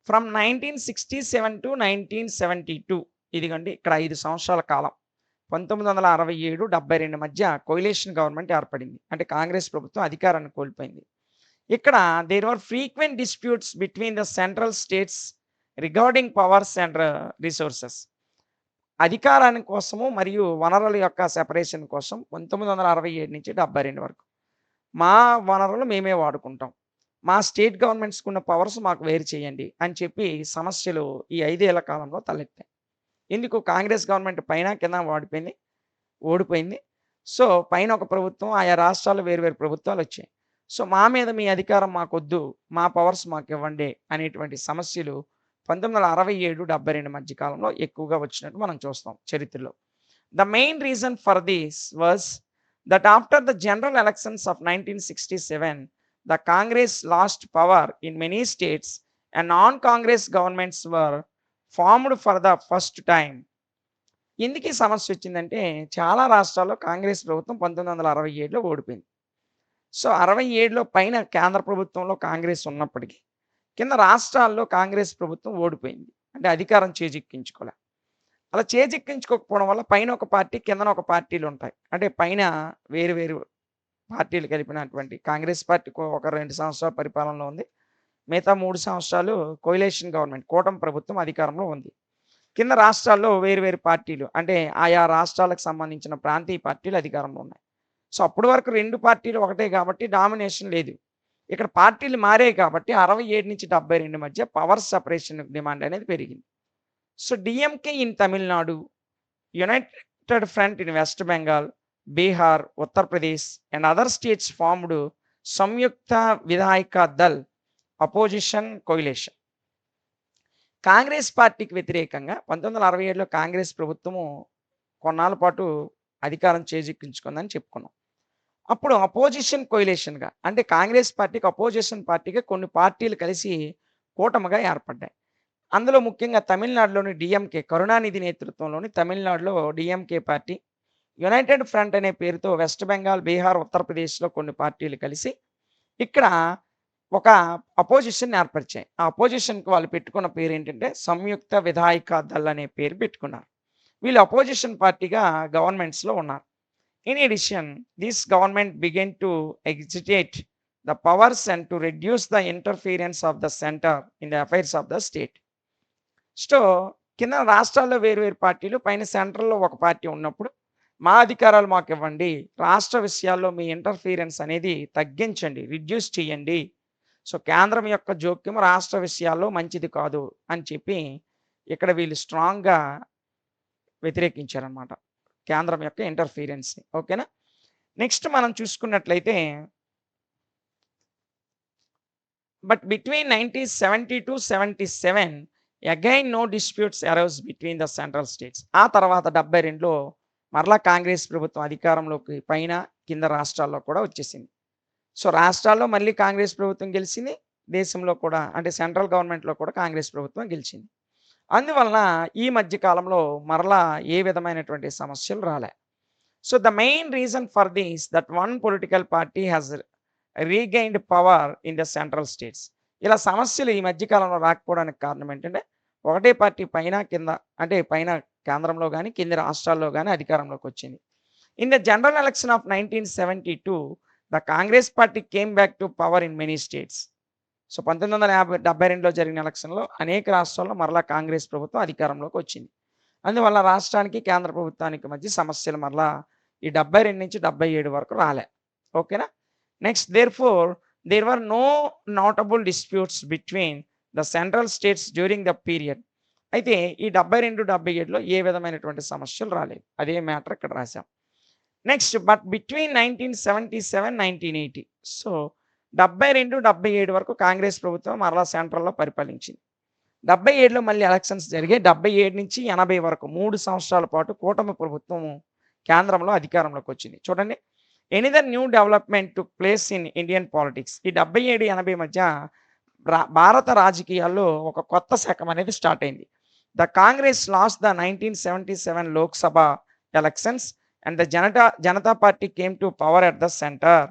Speaker 1: ఫ్రమ్ 1967 టు 1972 ఇదిగోండి ఇక్కడ 5 సంవత్సరాల కాలం 1967, 72 మధ్య కొయిలేషన్ గవర్నమెంట్ ఏర్పడింది. అంటే కాంగ్రెస్ ప్రభుత్వం అధికారాన్ని కోల్పోయింది. ఇక్కడ there are frequent disputes between the central states regarding powers and resources. అధికారాని కోసము మరియు వనరుల యొక్క సెపరేషన్ కోసం 1967 నుంచి 72 వరకు మా వనరులు మేమే వాడుకుంటాం. మా స్టేట్ గవర్నమెంట్స్‌కి ఉన్న పవర్స్ మాకు వేరు చేయండి అని చెప్పి సమస్యలు ఈ 5 ఏళ్ల కాలంలో తలెత్తాయి. ఎందుకు కాంగ్రెస్ గవర్నమెంట్ పైన, కింద ఓడిపోయింది. సో, పైన ఒక ప్రభుత్వం, ఆయా రాష్ట్రాల్లో వేరు వేరు ప్రభుత్వాలొచ్చాయి. సో, మా మీద మీ అధికారం మాకొద్దు, మా పవర్స్ మాకివ్వండి అనేటువంటి సమస్యలు 1967, 72 మధ్య కాలంలో ఎక్కువగా వచ్చినట్టు మనం చూస్తాం చరిత్రలో. The main reason for this was that after the general elections of 1967 the Congress lost power in many states and non-Congress governments were formed for the first time. ఎందుకు ఈ సమస్య వచ్చిందంటే చాలా రాష్ట్రాల్లో కాంగ్రెస్ ప్రభుత్వం 1967లో ఓడిపోయింది. సో, 67లో పైన కేంద్ర ప్రభుత్వంలో కాంగ్రెస్ ఉన్నప్పటికీ కింద రాష్ట్రాల్లో కాంగ్రెస్ ప్రభుత్వం ఓడిపోయింది. అంటే అధికారం చేజిక్కించుకోలే. అలా చేజిక్కించుకోకపోవడం వల్ల పైన ఒక పార్టీ, కిందన ఒక పార్టీలు ఉంటాయి. అంటే పైన వేరు వేరు పార్టీలు కలిపినటువంటి కాంగ్రెస్ పార్టీ ఒక 2 సంవత్సరాల పరిపాలనలో ఉంది. మిగతా 3 సంవత్సరాలు కొయిలేషన్ గవర్నమెంట్ కూటమి ప్రభుత్వం అధికారంలో ఉంది. కింద రాష్ట్రాల్లో వేరు వేరు పార్టీలు అంటే ఆయా రాష్ట్రాలకు సంబంధించిన ప్రాంతీయ పార్టీలు అధికారంలో ఉన్నాయి. సో, అప్పటి వరకు 2 పార్టీలు ఒకటే కాబట్టి డామినేషన్ లేదు. ఇక్కడ పార్టీలు మారాయి కాబట్టి 67 నుంచి 72 మధ్య పవర్ సెపరేషన్ డిమాండ్ అనేది పెరిగింది. So, DMK in Tamil Nadu, United Front in West Bengal, Bihar, Uttar Pradesh and other states formed Samyukta Vidhayak Dal opposition coalition. Congress పార్టీకి వ్యతిరేకంగా 1967లో కాంగ్రెస్ ప్రభుత్వము కొన్నాళ్ళ పాటు అధికారం చేజిక్కించుకుందని చెప్పుకున్నాం. అప్పుడు అపోజిషన్ కొయిలేషన్‌గా అంటే కాంగ్రెస్ పార్టీకి అపోజిషన్ పార్టీగా కొన్ని పార్టీలు కలిసి కూటమిగా ఏర్పడ్డాయి. అందులో ముఖ్యంగా తమిళనాడులోని డీఎంకే కరుణానిధి నేతృత్వంలోని తమిళనాడులో డీఎంకే పార్టీ, యునైటెడ్ ఫ్రంట్ అనే పేరుతో వెస్ట్ బెంగాల్, బీహార్, ఉత్తరప్రదేశ్‌లో కొన్ని పార్టీలు కలిసి ఇక్కడ ఒక అపోజిషన్ ఏర్పరిచాయి. ఆ అపోజిషన్‌కి వాళ్ళు పెట్టుకున్న పేరేంటంటే సంయుక్త విధాయక దళ్ అనే పేరు పెట్టుకున్నారు. వీళ్ళు అపోజిషన్ పార్టీగా గవర్నమెంట్స్‌లో ఉన్నారు. In addition this government began to agitate the powers and to reduce the interference of the centre in the affairs of the state. So, కింద రాష్ట్రాల్లో వేరు వేరు పార్టీలు, పైన సెంట్రల్‌లో ఒక పార్టీ ఉన్నప్పుడు మా అధికారాలు మాకివ్వండి, రాష్ట్ర విషయాల్లో మీ ఇంటర్ఫియరెన్స్ అనేది తగ్గించండి, రిడ్యూస్ చేయండి. సో, కేంద్రం యొక్క జోక్యం రాష్ట్ర విషయాల్లో మంచిది కాదు అని చెప్పి ఇక్కడ వీళ్ళు స్ట్రాంగ్‌గా వ్యతిరేకించారనమాట. కేంద్రం యొక్క ఇంటర్ఫియరెన్స్‌ని. ఓకేనా? నెక్స్ట్ మనం చూసుకున్నట్లయితే but between 1970-77 again no disputes arise between the central states. ఆ తర్వాత 72లో మరలా కాంగ్రెస్ ప్రభుత్వం అధికారంలోకి పైన, కింద రాష్ట్రాల్లో కూడా వచ్చేసింది. సో, రాష్ట్రాల్లో మళ్ళీ కాంగ్రెస్ ప్రభుత్వం గెలిచింది. దేశంలో కూడా అంటే సెంట్రల్ గవర్నమెంట్‌లో కూడా కాంగ్రెస్ ప్రభుత్వం గెలిచింది. అందువలన ఈ మధ్య కాలంలో మరలా ఏ విధమైనటువంటి సమస్యలు రాలే. So, the main reason for this that one political party has regained power in the central states. ఇలా సమస్యలు ఈ మధ్య కాలంలో రాకపోవడానికి కారణం ఏంటంటే ఒకటే పార్టీ పైన, కింద అంటే పైన కేంద్రంలో గాని, కింద రాష్ట్రాల్లో గాని అధికారంలోకి వచ్చింది. In the general election of 1972 the Congress party came back to power in many states. So, 1972లో జరిగిన ఎలక్షన్‌లో అనేక రాష్ట్రాల్లో మరలా కాంగ్రెస్ ప్రభుత్వం అధికారంలోకి వచ్చింది. అందువల్ల రాష్ట్రానికి, కేంద్ర ప్రభుత్వానికి మధ్య సమస్యలు మరలా ఈ 72 నుంచి 77 వరకు రాలే. ఓకేనా? Next therefore there were no notable disputes between the central states during the period. అయితే ఈ 72, 77లో ఏ విధమైనటువంటి సమస్యలు రాలేదు. అదే మ్యాటర్ ఇక్కడ రాసాం. నెక్స్ట్ బట్ బిట్వీన్ 1977, 1980 సో, 72, 77 వరకు కాంగ్రెస్ ప్రభుత్వం మరలా సెంట్రల్‌లో పరిపాలించింది. 77లో మళ్ళీ ఎలక్షన్స్ జరిగాయి. 77 నుంచి 80 వరకు 3 సంవత్సరాల పాటు కూటమి ప్రభుత్వం కేంద్రంలో అధికారంలోకొచ్చింది. చూడండి. Another new development took place in Indian politics. ఈ 77, 80 మధ్య భారత రాజకీయాల్లో ఒక కొత్త శకం అనేది స్టార్ట్ అయింది. The Congress last the 1977 Lok Sabha elections and the Janata party came to power at the centre.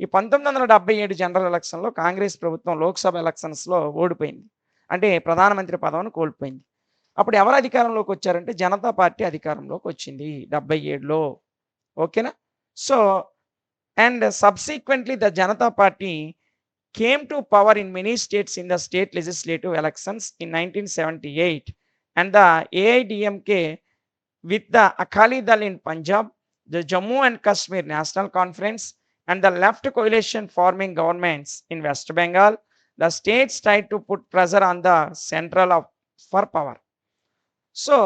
Speaker 1: ఈ 1977 జనరల్ ఎలక్షన్‌లో కాంగ్రెస్ ప్రభుత్వం లోక్‌సభ ఎలక్షన్స్‌లో ఓడిపోయింది. అంటే ప్రధానమంత్రి పదవిని కోల్పోయింది. అప్పుడు ఎవరు అధికారంలోకి వచ్చారంటే జనతా పార్టీ అధికారంలోకి వచ్చింది 77లో. ఓకేనా? So and subsequently the Janata party came to power in many states in the state legislative elections in 1978 and the AIDMK with the Akali Dal in Punjab, the Jammu and Kashmir National Conference and the left coalition forming governments in West Bengal, the states tried to put pressure on the central for power. So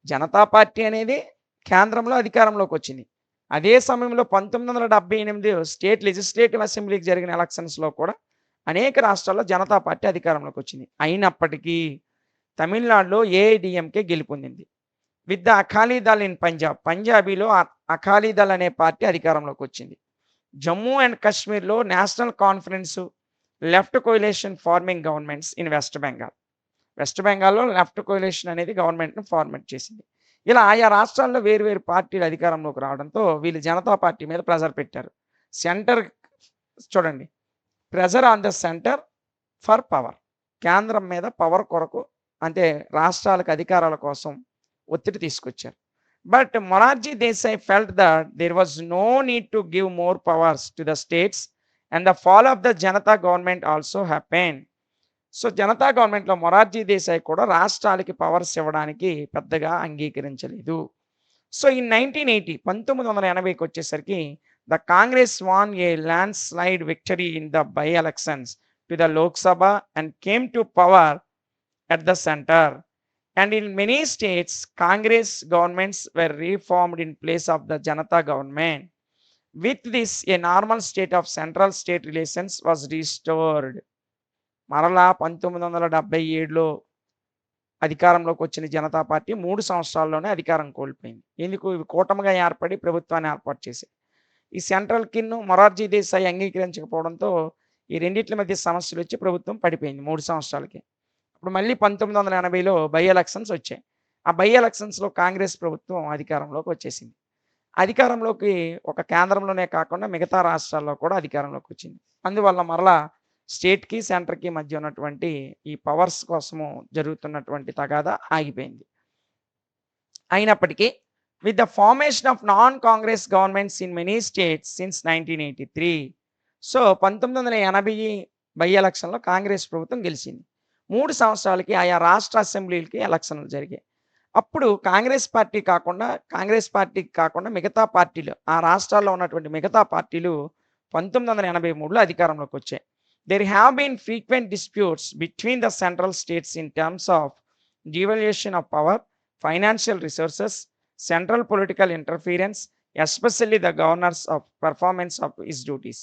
Speaker 1: Janata party అనేది కేంద్రంలో అధికారంలోకి వచ్చింది. అదే సమయంలో 1978 స్టేట్ లెజిస్లేటివ్ అసెంబ్లీకి జరిగిన ఎలక్షన్స్‌లో కూడా అనేక రాష్ట్రాల్లో జనతా పార్టీ అధికారంలోకి వచ్చింది. అయినప్పటికీ తమిళనాడులో ఏఐడీఎంకే గెలుపొందింది. With the Akali Dal in Punjab. పంజాబీలో అకాలీ దళ్ అనే పార్టీ అధికారంలోకి వచ్చింది. జమ్మూ అండ్ కాశ్మీర్‌లో National Conference, left coalition forming governments in West Bengal. West బెంగాల్‌లో లెఫ్ట్ కోalition అనేది గవర్నమెంట్‌ని ఫార్మేట్ చేసింది. ఇలా ఆయా రాష్ట్రాల్లో వేరు వేరు పార్టీలు అధికారంలోకి రావడంతో వీళ్ళు జనతా పార్టీ మీద ప్రెషర్ పెట్టారు. సెంటర్ చూడండి. Pressure on the centre for power. కేంద్రం మీద పవర్ కొరకు అంటే రాష్ట్రాలకు అధికారాల కోసం ఒత్తిడి తీసుకొచ్చారు. But Morarji Desai felt that there was no need to give more powers to the states and the fall of the Janata government also happen. So Janata గవర్నమెంట్‌లో మొరార్జీ దేశాయ్ కూడా రాష్ట్రాలకి పవర్స్ ఇవ్వడానికి పెద్దగా అంగీకరించలేదు. సో ఇన్ 1980 వచ్చేసరికి the Congress won a landslide victory in the by elections to the Lok Sabha and came to power at the centre. And in many states Congress governments were reformed in place of the Janata government. With this a normal state of central state relations was restored. మరలా 1977లో అధికారంలోకి వచ్చిన జనతా పార్టీ 3 సంవత్సరాల్లోనే అధికారం కోల్పోయింది. ఎందుకు? ఇవి కూటమిగా ఏర్పడి ప్రభుత్వాన్ని ఏర్పాటు చేశాయి. ఈ సెంట్రల్‌కిను మొరార్జీ దేశాయ్ అంగీకరించకపోవడంతో ఈ రెండిట్ల మధ్య సమస్యలొచ్చి ప్రభుత్వం పడిపోయింది 3 సంవత్సరాలకే. అప్పుడు మళ్ళీ 1980లో బై ఎలక్షన్స్ వచ్చాయి. ఆ బై ఎలక్షన్స్‌లో కాంగ్రెస్ ప్రభుత్వం అధికారంలోకి వచ్చేసింది. అధికారంలోకి ఒక కేంద్రంలోనే కాకుండా మిగతా రాష్ట్రాల్లో కూడా అధికారంలోకి వచ్చింది. అందువల్ల మరలా స్టేట్‌కి, సెంటర్‌కి మధ్య ఉన్నటువంటి ఈ పవర్స్ కోసము జరుగుతున్నటువంటి తగాదా ఆగిపోయింది. అయినప్పటికీ with the formation of non Congress governments in many states since 1983. So 1980 by ఎలక్షన్‌లో కాంగ్రెస్ ప్రభుత్వం గెలిచింది. 3 సంవత్సరాలకి ఆయా రాష్ట్ర అసెంబ్లీలకి ఎలక్షన్‌లు జరిగాయి. అప్పుడు కాంగ్రెస్ పార్టీకి కాకుండా మిగతా పార్టీలు, ఆ రాష్ట్రాల్లో ఉన్నటువంటి మిగతా పార్టీలు 1983లో అధికారంలోకి వచ్చాయి. There have been frequent disputes between the central states in terms of devolution of power, financial resources, central political interference, especially the governors of performance of his duties.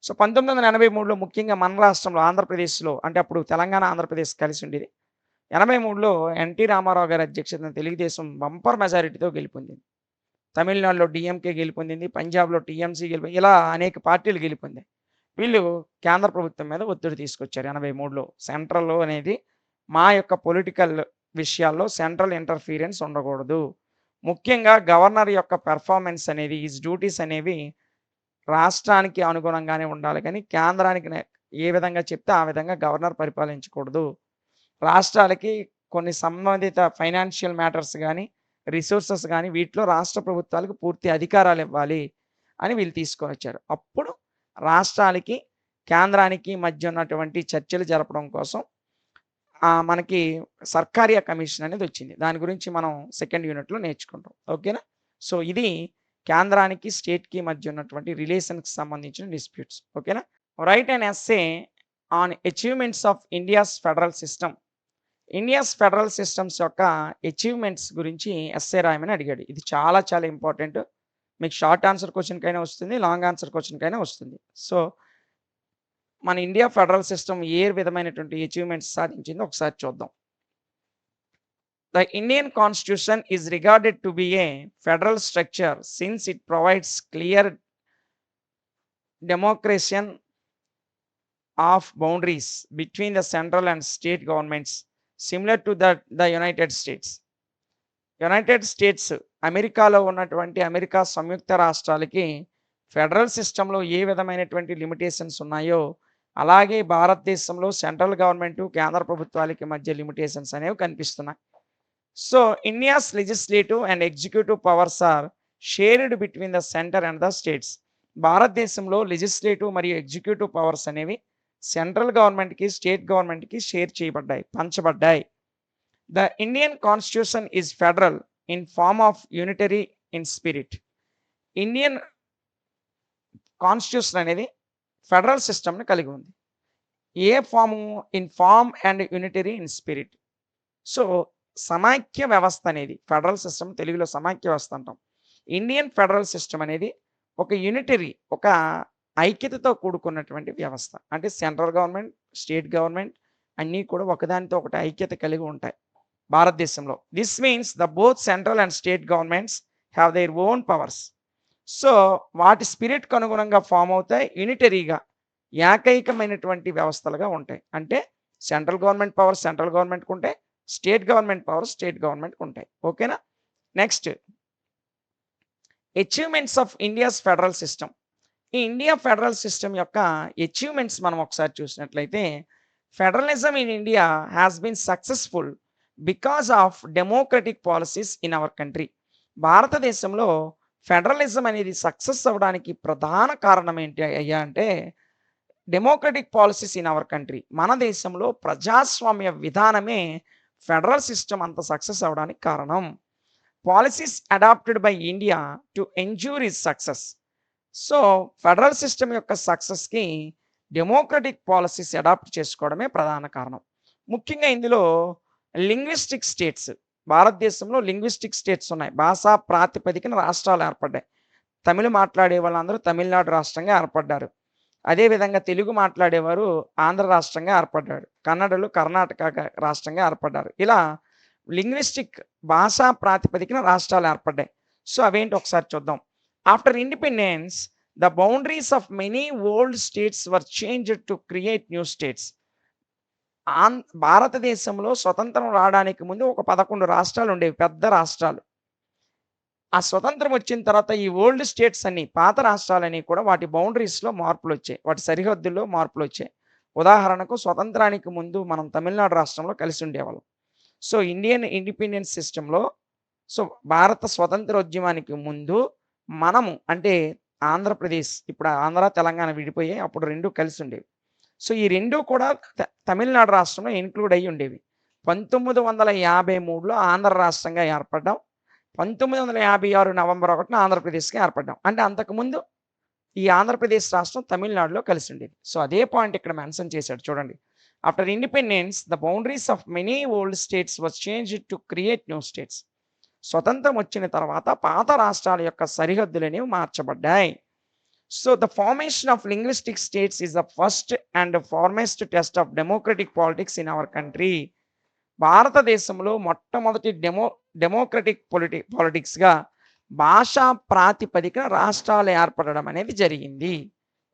Speaker 1: So 1983లో ముఖ్యంగా మన రాష్ట్రంలో ఆంధ్రప్రదేశ్‌లో, అంటే అప్పుడు తెలంగాణ, ఆంధ్రప్రదేశ్ కలిసి ఉండేది. 83లో ఎన్టీ రామారావు గారి అధ్యక్షతన తెలుగుదేశం బంపర్ మెజారిటీతో గెలుపొందింది. తమిళనాడులో డీఎంకే గెలుపొందింది. పంజాబ్‌లో టీఎంసీ గెలుపొంది. ఇలా అనేక పార్టీలు గెలుపొందాయి. వీళ్ళు కేంద్ర ప్రభుత్వం మీద ఒత్తిడి తీసుకొచ్చారు 83లో. సెంట్రల్ అనేది మా యొక్క పొలిటికల్ విషయాల్లో సెంట్రల్ ఇంటర్ఫీరెన్స్ ఉండకూడదు. ముఖ్యంగా గవర్నర్ యొక్క పెర్ఫార్మెన్స్ అనేది, హిస్ డ్యూటీస్ అనేవి రాష్ట్రానికి అనుగుణంగానే ఉండాలి కానీ కేంద్రానికి ఏ విధంగా చెప్తే ఆ విధంగా గవర్నర్ పరిపాలించకూడదు. రాష్ట్రాలకి కొన్ని సంబంధిత ఫైనాన్షియల్ మ్యాటర్స్ గానీ, రిసోర్సెస్ గానీ వీటిలో రాష్ట్ర ప్రభుత్వాలకు పూర్తి అధికారాలు ఇవ్వాలి అని వీళ్ళు తీసుకొనొచ్చారు. అప్పుడు రాష్ట్రాలకి, కేంద్రానికి మధ్య ఉన్నటువంటి చర్చలు జరపడం కోసం మనకి సర్కారియా కమిషన్ అనేది వచ్చింది. దాని గురించి మనం సెకండ్ యూనిట్‌లో నేర్చుకుంటాం. ఓకేనా? సో ఇది కేంద్రానికి, స్టేట్‌కి మధ్య ఉన్నటువంటి రిలేషన్‌కి సంబంధించిన డిస్ప్యూట్స్. ఓకేనా? Write an essay on achievements of India's federal system. India's federal systems యొక్క అచీవ్‌మెంట్స్ గురించి ఎస్సే రాయమని అడిగాడు. ఇది చాలా చాలా ఇంపార్టెంట్. మీకు షార్ట్ ఆన్సర్ క్వెషన్‌కైనా వస్తుంది, లాంగ్ ఆన్సర్ క్వెషన్‌కైనా వస్తుంది. సో మన ఇండియా ఫెడరల్ సిస్టమ్ ఏ విధమైనటువంటి అచీవ్మెంట్స్ సాధించిందో ఒకసారి చూద్దాం. The Indian constitution is regarded to be a federal structure since it provides clear demarcation of boundaries between the central and state governments similar to the United States. United States అమెరికాలో ఉన్నటువంటి అమెరికా సంయుక్త రాష్ట్రాలకి ఫెడరల్ సిస్టంలో ఏ విధమైనటువంటి లిమిటేషన్స్ ఉన్నాయో అలాగే భారతదేశంలో సెంట్రల్ గవర్నమెంట్ కేంద్ర ప్రభుత్వాలకి మధ్య లిమిటేషన్స్ అనేవి కనిపిస్తున్నాయి. So India's legislative and executive powers are shared between the centre and the states. భారతదేశంలో లెజిస్లేటివ్ మరియు ఎగ్జిక్యూటివ్ పవర్స్ అనేవి సెంట్రల్ గవర్నమెంట్కి స్టేట్ గవర్నమెంట్కి షేర్ చేయబడ్డాయి, పంచబడ్డాయి. The Indian constitution is federal in form of unitary in spirit. Indian constitution అనేది ఫెడరల్ సిస్టమ్ని కలిగి ఉంది. ఏ form? In form and unitary in spirit. So సమాఖ్య వ్యవస్థ అనేది ఫెడరల్ సిస్టమ్, తెలుగులో సమాఖ్య వ్యవస్థ అంటాం. ఇండియన్ ఫెడరల్ సిస్టమ్ అనేది ఒక యూనిటరీ, ఒక ఐక్యతతో కూడుకున్నటువంటి వ్యవస్థ. అంటే సెంట్రల్ గవర్నమెంట్, స్టేట్ గవర్నమెంట్ అన్నీ కూడా ఒకదానితో ఒకటి ఐక్యత కలిగి ఉంటాయి భారతదేశంలో. This means the both central and state governments have their own powers. So వాటి స్పిరిట్కి అనుగుణంగా ఫామ్ అవుతాయి, యూనిటరీగా ఏకైకమైనటువంటి వ్యవస్థలుగా ఉంటాయి. అంటే సెంట్రల్ గవర్నమెంట్ పవర్ సెంట్రల్ గవర్నమెంట్కి ఉంటాయి, స్టేట్ గవర్నమెంట్ పవర్ స్టేట్ గవర్నమెంట్కి ఉంటాయి. ఓకేనా? Next, achievements of India's federal system. ఈ ఇండియా ఫెడరల్ సిస్టమ్ యొక్క అచీవ్మెంట్స్ మనం ఒకసారి చూసినట్లయితే, federalism in India has been successful because of democratic policies in our country. భారతదేశంలో ఫెడరలిజం అనేది సక్సెస్ అవ్వడానికి ప్రధాన కారణం ఏంటి అయ్యా అంటే, democratic policies in our country. మన దేశంలో ప్రజాస్వామ్య విధానమే ఫెడరల్ సిస్టమ్ అంత సక్సెస్ అవ్వడానికి కారణం. Policies adopted by India to ensure its success. So federal system యొక్క సక్సెస్కి డెమోక్రటిక్ పాలసీస్ అడాప్ట్ చేసుకోవడమే ప్రధాన కారణం. ముఖ్యంగా ఇందులో లింగ్విస్టిక్ స్టేట్స్, భారతదేశంలో లింగ్విస్టిక్ స్టేట్స్ ఉన్నాయి. భాషా ప్రాతిపదికన రాష్ట్రాలు ఏర్పడ్డాయి. తమిళ మాట్లాడే వాళ్ళందరూ తమిళనాడు రాష్ట్రంగా ఏర్పడ్డారు. అదేవిధంగా తెలుగు మాట్లాడేవారు ఆంధ్ర రాష్ట్రంగా ఏర్పడ్డాడు. కన్నడలు కర్ణాటక రాష్ట్రంగా ఏర్పడ్డారు. ఇలా లింగ్విస్టిక్ భాషా ప్రాతిపదికన రాష్ట్రాలు ఏర్పడ్డాయి. సో అవేంటి ఒకసారి చూద్దాం. After independence the boundaries of many old states were changed to create new states. భారతదేశంలో స్వతంత్రం రావడానికి ముందు ఒక 11 రాష్ట్రాలు ఉండేవి, పెద్ద రాష్ట్రాలు. ఆ స్వతంత్రం వచ్చిన తర్వాత ఈ ఓల్డ్ స్టేట్స్ అన్ని, పాత రాష్ట్రాలని కూడా వాటి బౌండరీస్లో మార్పులు వచ్చాయి, వాటి సరిహద్దుల్లో మార్పులు వచ్చాయి. ఉదాహరణకు స్వతంత్రానికి ముందు మనం తమిళనాడు రాష్ట్రంలో కలిసి ఉండేవాళ్ళం. సో ఇండియన్ ఇండిపెండెన్స్ సిస్టంలో, సో భారత స్వతంత్రోద్యమానికి ముందు మనము అంటే ఆంధ్రప్రదేశ్, ఇప్పుడు ఆంధ్ర తెలంగాణ విడిపోయాయి, అప్పుడు రెండు కలిసి ఉండేవి. సో ఈ రెండు కూడా తమిళనాడు రాష్ట్రంలో ఇన్క్లూడ్ అయ్యి ఉండేవి. 1953లో ఆంధ్ర రాష్ట్రంగా ఏర్పడ్డాం. 1956 నవంబర్ 1న ఆంధ్రప్రదేశ్గా ఏర్పడ్డాం. అంటే అంతకుముందు ఈ ఆంధ్రప్రదేశ్ రాష్ట్రం తమిళనాడులో కలిసి ఉండేది. సో అదే పాయింట్ ఇక్కడ మెన్షన్ చేశాడు చూడండి. After independence the boundaries of many old states was changed to create new states. స్వతంత్రం వచ్చిన తర్వాత పాత రాష్ట్రాల యొక్క సరిహద్దులనేవి మార్చబడ్డాయి. So the formation of linguistic states is the first and foremost test of democratic politics in our country. భారతదేశంలో మొట్టమొదటి డెమోక్రటిక్ పాలిటిక్స్గా భాషా ప్రాతిపదికన రాష్ట్రాలు ఏర్పడడం అనేది జరిగింది.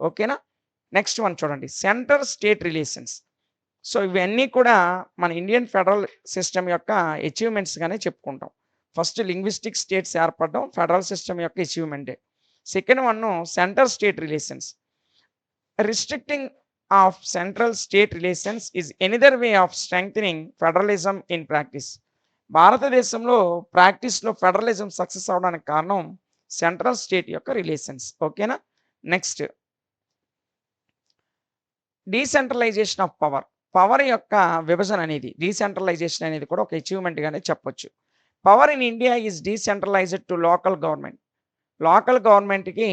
Speaker 1: ఓకేనా? నెక్స్ట్ వన్ చూడండి, సెంటర్ స్టేట్ రిలేషన్స్. సో ఇవన్నీ కూడా మన ఇండియన్ ఫెడరల్ సిస్టమ్ యొక్క అచీవ్మెంట్స్గానే చెప్పుకుంటాం. ఫస్ట్ లింగ్విస్టిక్ స్టేట్స్ ఏర్పడడం ఫెడరల్ సిస్టమ్ యొక్క అచీవ్మెంటే. Second one centre state relations. Restricting of central state relations is another way of strengthening federalism in practice. భారతదేశంలో ప్రాక్టీస్లో ఫెడరలిజం సక్సెస్ అవడానికి కారణం సెంట్రల్ స్టేట్ యొక్క రిలేషన్స్. ఓకేనా? Next, decentralisation of power. Power యొక్క విభజన అనేది, డీసెంట్రలైజేషన్ అనేది కూడా ఒక అచీవ్మెంట్గానే చెప్పొచ్చు. Power in India is decentralised to local government. Local గవర్నమెంట్కి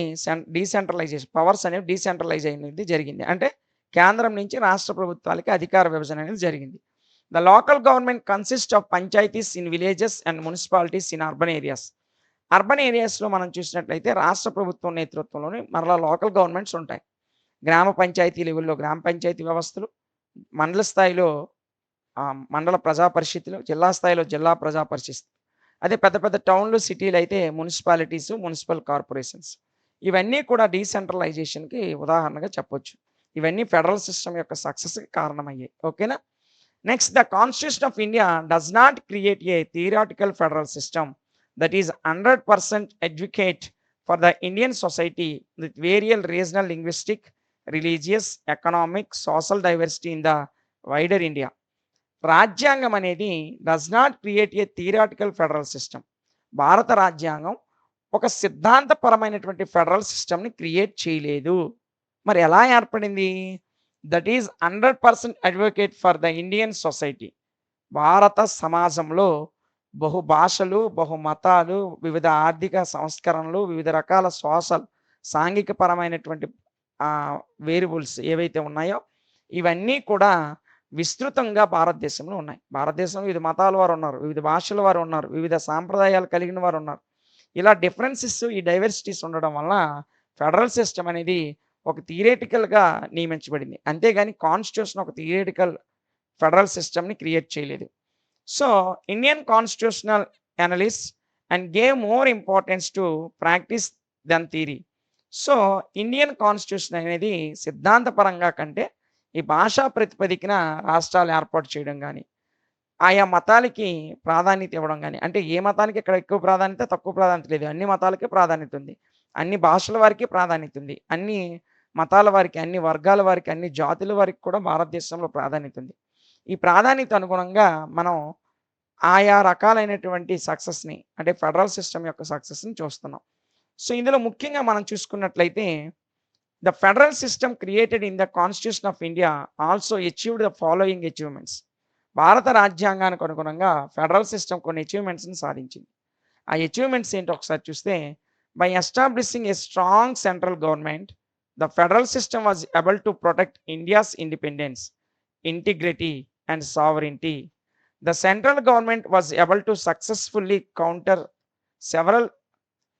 Speaker 1: డీసెంట్రలైజేషన్ పవర్స్ అనేవి డీసెంట్రలైజ్ అనేది జరిగింది. అంటే కేంద్రం నుంచి రాష్ట్ర ప్రభుత్వాలకి అధికార విభజన అనేది జరిగింది. The local government consist of panchayats in villages and municipalities in urban areas. Urban ఏరియాస్లో మనం చూసినట్లయితే రాష్ట్ర ప్రభుత్వం నేతృత్వంలోని మరలా లోకల్ గవర్నమెంట్స్ ఉంటాయి. గ్రామ పంచాయతీ లెవెల్‌లో గ్రామ పంచాయతీ వ్యవస్థలు, మండల స్థాయిలో మండల ప్రజా పరిషత్తులు, జిల్లా స్థాయిలో జిల్లా ప్రజా పరిషత్. అదే పెద్ద పెద్ద టౌన్‌లు, సిటీలయితే మున్సిపాలిటీసు, మున్సిపల్ కార్పొరేషన్స్. ఇవన్నీ కూడా డీసెంట్రలైజేషన్‌కి ఉదాహరణగా చెప్పొచ్చు. ఇవన్నీ ఫెడరల్ సిస్టమ్ యొక్క సక్సెస్‌కి కారణమయ్యాయి. ఓకేనా? Next, the constitution of India does not create a theoretical federal system that is 100% advocate for the Indian society with varied regional linguistic, religious, economic, social diversity in the wider India. రాజ్యాంగం అనేది does not create a theoretical federal system. భారత రాజ్యాంగం ఒక సిద్ధాంతపరమైనటువంటి ఫెడరల్ సిస్టమ్‌ని క్రియేట్ చేయలేదు. మరి ఎలా ఏర్పడింది? That is 100% advocate for the Indian society. భారత సమాజంలో బహుభాషలు, బహుమతాలు, వివిధ ఆర్థిక సంస్కరణలు, వివిధ రకాల సోషల్, సాంఘిక పరమైనటువంటి వేరియబుల్స్ ఏవైతే ఉన్నాయో ఇవన్నీ కూడా విస్తృతంగా భారతదేశంలో ఉన్నాయి. భారతదేశంలో వివిధ మతాల వారు ఉన్నారు, వివిధ భాషల వారు ఉన్నారు, వివిధ సాంప్రదాయాలు కలిగిన వారు ఉన్నారు. ఇలా డిఫరెన్సెస్, ఈ డైవర్సిటీస్ ఉండడం వల్ల ఫెడరల్ సిస్టమ్ అనేది ఒక థియరిటికల్‌గా నియమించబడింది. అంతేగాని కాన్స్టిట్యూషన్ ఒక థియరిటికల్ ఫెడరల్ సిస్టమ్‌ని క్రియేట్ చేయలేదు. So, Indian constitutional analyst and gave more importance to practice than theory. So, Indian constitution అనేది సిద్ధాంతపరంగా కంటే ఈ భాషా ప్రాతిపదికన రాష్ట్రాలు ఏర్పాటు చేయడం గాని, ఆయా మతాలకి ప్రాధాన్యత ఇవ్వడం గాని, అంటే ఏ మతానికి ఇక్కడ ఎక్కువ ప్రాధాన్యత, తక్కువ ప్రాధాన్యత లేదు. అన్ని మతాలకి ప్రాధాన్యత ఉంది. అన్ని భాషల వారికి ప్రాధాన్యత ఉంది. అన్ని మతాల వారికి, అన్ని వర్గాల వారికి, అన్ని జాతుల వారికి కూడా భారతదేశంలో ప్రాధాన్యత ఉంది. ఈ ప్రాధాన్యత అనుగుణంగా మనం ఆయా రకాలైనటువంటి సక్సెస్‌ని, అంటే ఫెడరల్ సిస్టమ్ యొక్క సక్సెస్‌ని చూస్తున్నాం. సో, ఇందులో ముఖ్యంగా మనం చూసుకున్నట్లయితే the federal system created in the constitution of India also achieved the following achievements. భారత రాజ్యాంగానికి అనుగుణంగా ఫెడరల్ సిస్టమ్ కొన్ని అచీవ్‌మెంట్స్‌ని సాధించింది. ఆ అచీవ్‌మెంట్స్ ఏంటో ఒకసారి చూస్తే, by establishing a strong central government, the federal system was able to protect India's independence, integrity and sovereignty. The central government was able to successfully counter several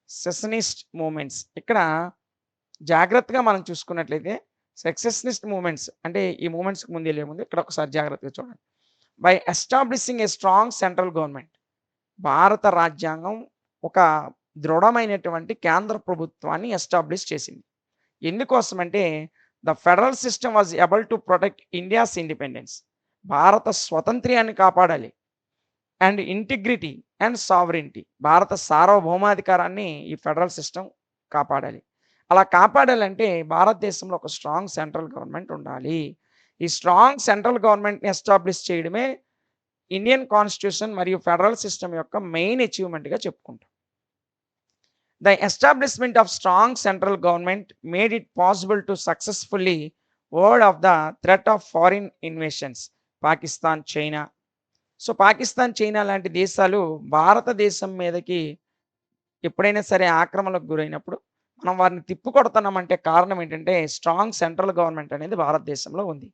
Speaker 1: secessionist movements. ఇక్కడ జాగ్రత్తగా మనం చూసుకున్నట్లయితే సెసెషనిస్ట్ మూవ్‌మెంట్స్ అంటే ఈ మూవ్‌మెంట్స్‌కి ముందు వెళ్ళే ముందు ఇక్కడ ఒకసారి జాగ్రత్తగా చూడండి. By establishing a strong central government. భారత రాజ్యాంగం ఒక దృఢమైనటువంటి కేంద్ర ప్రభుత్వాన్ని ఎస్టాబ్లిష్ చేసింది. ఎందుకోసమంటే the federal system was able to protect India's independence. భారత స్వతంత్ర్యాన్ని కాపాడాలి. And integrity and sovereignty. భారత సార్వభౌమాధికారాన్ని ఈ ఫెడరల్ సిస్టమ్ కాపాడాలి. అలా కాపాడాలంటే భారతదేశంలో ఒక స్ట్రాంగ్ సెంట్రల్ గవర్నమెంట్ ఉండాలి. ఈ స్ట్రాంగ్ సెంట్రల్ గవర్నమెంట్‌ని ఎస్టాబ్లిష్ చేయడమే ఇండియన్ కాన్స్టిట్యూషన్ మరియు ఫెడరల్ సిస్టమ్ యొక్క మెయిన్ అచీవ్‌మెంట్‌గా చెప్పుకుంటాం. The establishment of strong central government made it possible to successfully ward of the threat of foreign invasions. Pakistan, China. So, Pakistan, China లాంటి దేశాలు భారతదేశం మీదకి ఎప్పుడైనా సరే ఆక్రమణకు గురైనప్పుడు మనం వారిని తిప్పికొడుతున్నామంటే కారణం ఏంటంటే స్ట్రాంగ్ సెంట్రల్ గవర్నమెంట్ అనేది భారతదేశంలో ఉంది.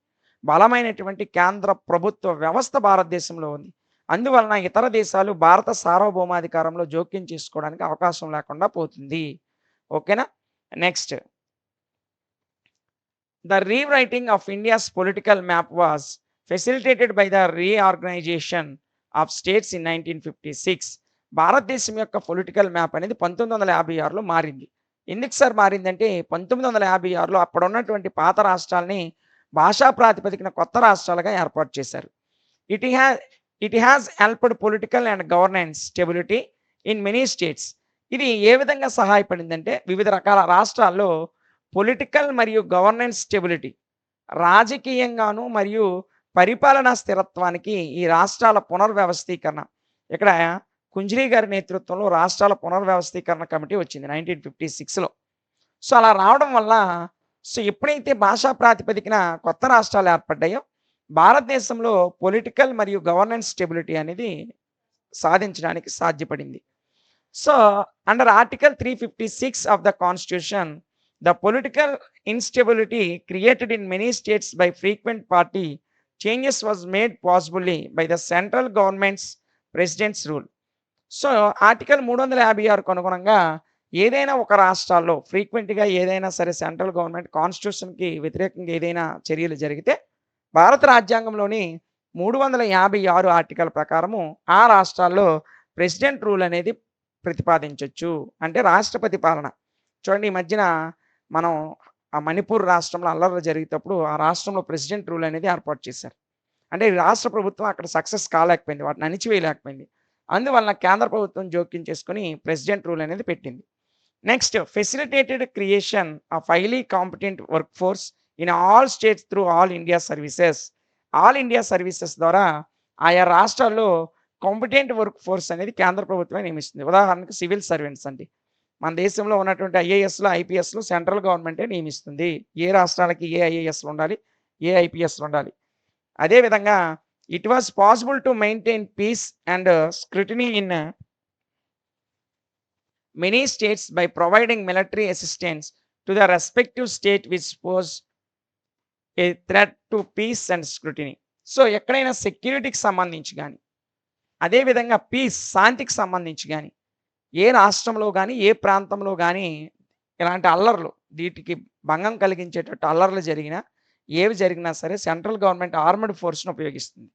Speaker 1: బలమైనటువంటి కేంద్ర ప్రభుత్వ వ్యవస్థ భారతదేశంలో ఉంది. అందువలన ఇతర దేశాలు భారత సార్వభౌమాధికారంలో జోక్యం చేసుకోవడానికి అవకాశం లేకుండా పోతుంది. ఓకేనా? Next, the rewriting of India's political map was facilitated by the reorganisation of states in 1956. భారతదేశం యొక్క పొలిటికల్ మ్యాప్ అనేది 1956లో మారింది. ఎందుకు సార్ మారిందంటే 1956లో అప్పుడున్నటువంటి పాత రాష్ట్రాల్ని భాషా ప్రాతిపదికన కొత్త రాష్ట్రాలుగా ఏర్పాటు చేశారు. It ha it has helped political and governance stability in many states. ఇది ఏ విధంగా సహాయపడిందంటే వివిధ రకాల రాష్ట్రాల్లో పొలిటికల్ మరియు గవర్నెన్స్ స్టెబిలిటీ, రాజకీయంగాను మరియు పరిపాలనా స్థిరత్వానికి ఈ రాష్ట్రాల పునర్వ్యవస్థీకరణ. ఇక్కడ కుంజ్రీ గారి నేతృత్వంలో రాష్ట్రాల పునర్వ్యవస్థీకరణ కమిటీ వచ్చింది 1956లో. సో, అలా రావడం వల్ల ఎప్పుడైతే భాషా ప్రాతిపదికన కొత్త రాష్ట్రాలు ఏర్పడ్డాయో భారతదేశంలో పొలిటికల్ మరియు గవర్నెన్స్ స్టెబిలిటీ అనేది సాధించడానికి సాధ్యపడింది. So, under article 356 of the constitution, the political instability created in many states by frequent party changes was made possibly by the central government's president's rule. So, article 356కు అనుగుణంగా ఏదైనా ఒక రాష్ట్రాల్లో ఫ్రీక్వెంట్‌గా ఏదైనా సరే సెంట్రల్ గవర్నమెంట్ కాన్స్టిట్యూషన్‌కి వ్యతిరేకంగా ఏదైనా చర్యలు జరిగితే, భారత రాజ్యాంగంలోని 356 ఆర్టికల్ ప్రకారము ఆ రాష్ట్రాల్లో ప్రెసిడెంట్ రూల్ అనేది ప్రతిపాదించొచ్చు. అంటే రాష్ట్రపతి పాలన. చూడండి ఈ మధ్యన మనం ఆ మణిపూర్ రాష్ట్రంలో అల్లర్లు జరిగేటప్పుడు ఆ రాష్ట్రంలో ప్రెసిడెంట్ రూల్ అనేది ఏర్పాటు చేశారు. అంటే ఈ రాష్ట్ర ప్రభుత్వం అక్కడ సక్సెస్ కాలేకపోయింది. వాటిని అణిచివేయలేకపోయింది. అందువలన కేంద్ర ప్రభుత్వం జోక్యం చేసుకొని ప్రెసిడెంట్ రూల్ అనేది పెట్టింది. Next facilitated creation of highly competent work force in all states through all India services. All India services ద్వారా ఆయా రాష్ట్రాల్లో కాంపిటెంట్ వర్క్ ఫోర్స్ అనేది కేంద్ర ప్రభుత్వమే నియమిస్తుంది. ఉదాహరణకు సివిల్ సర్వెంట్స్ అండి. మన దేశంలో ఉన్నటువంటి ఐఏఎస్‌లు, ఐపీఎస్‌లు సెంట్రల్ గవర్నమెంటే నియమిస్తుంది. ఏ రాష్ట్రాలకి ఏ ఐఏఎస్‌లు ఉండాలి, ఏ ఐపీఎస్‌లు ఉండాలి. అదే విధంగా it was possible to maintain peace and scrutiny in many states by providing military assistance to the respective state which pose a threat to peace and scrutiny. So ఎక్కడైనా సెక్యూరిటీకి సంబంధించి గాని, అదే విధంగా పీస్ శాంతికి సంబంధించి గాని, ఏ రాష్ట్రంలో గాని, ఏ ప్రాంతంలో గాని ఇలాంటి అల్లర్లు వీటికి భంగం కలిగించేటట్టు అల్లర్లు జరిగినా, ఏవి జరిగినా సరే సెంట్రల్ గవర్నమెంట్ ఆర్మ్డ్ ఫోర్స్‌ని ఉపయోగిస్తుంది.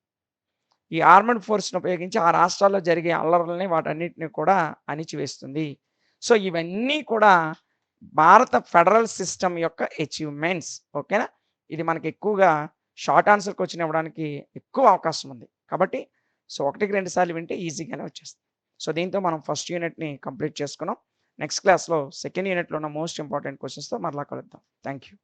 Speaker 1: ఈ ఆర్మ్డ్ ఫోర్స్‌ని ఉపయోగించి ఆ రాష్ట్రాల్లో జరిగే అల్లర్లని వాటన్నిటిని కూడా అణిచివేస్తుంది. సో, ఇవన్నీ కూడా భారత ఫెడరల్ సిస్టమ్ యొక్క అచీవ్‌మెంట్స్. ఓకేనా? ఇది మనకి ఎక్కువగా షార్ట్ ఆన్సర్ క్వెషన్ ఇవ్వడానికి ఎక్కువ అవకాశం ఉంది. కాబట్టి సో, 1కి 2 సార్లు వింటే ఈజీగానే వచ్చేస్తుంది. సో, దీంతో మనం ఫస్ట్ యూనిట్‌ని కంప్లీట్ చేసుకున్నాం. నెక్స్ట్ క్లాస్‌లో సెకండ్ యూనిట్‌లో ఉన్న మోస్ట్ ఇంపార్టెంట్ క్వెషన్స్‌తో మరలా కలుద్దాం. Thank you.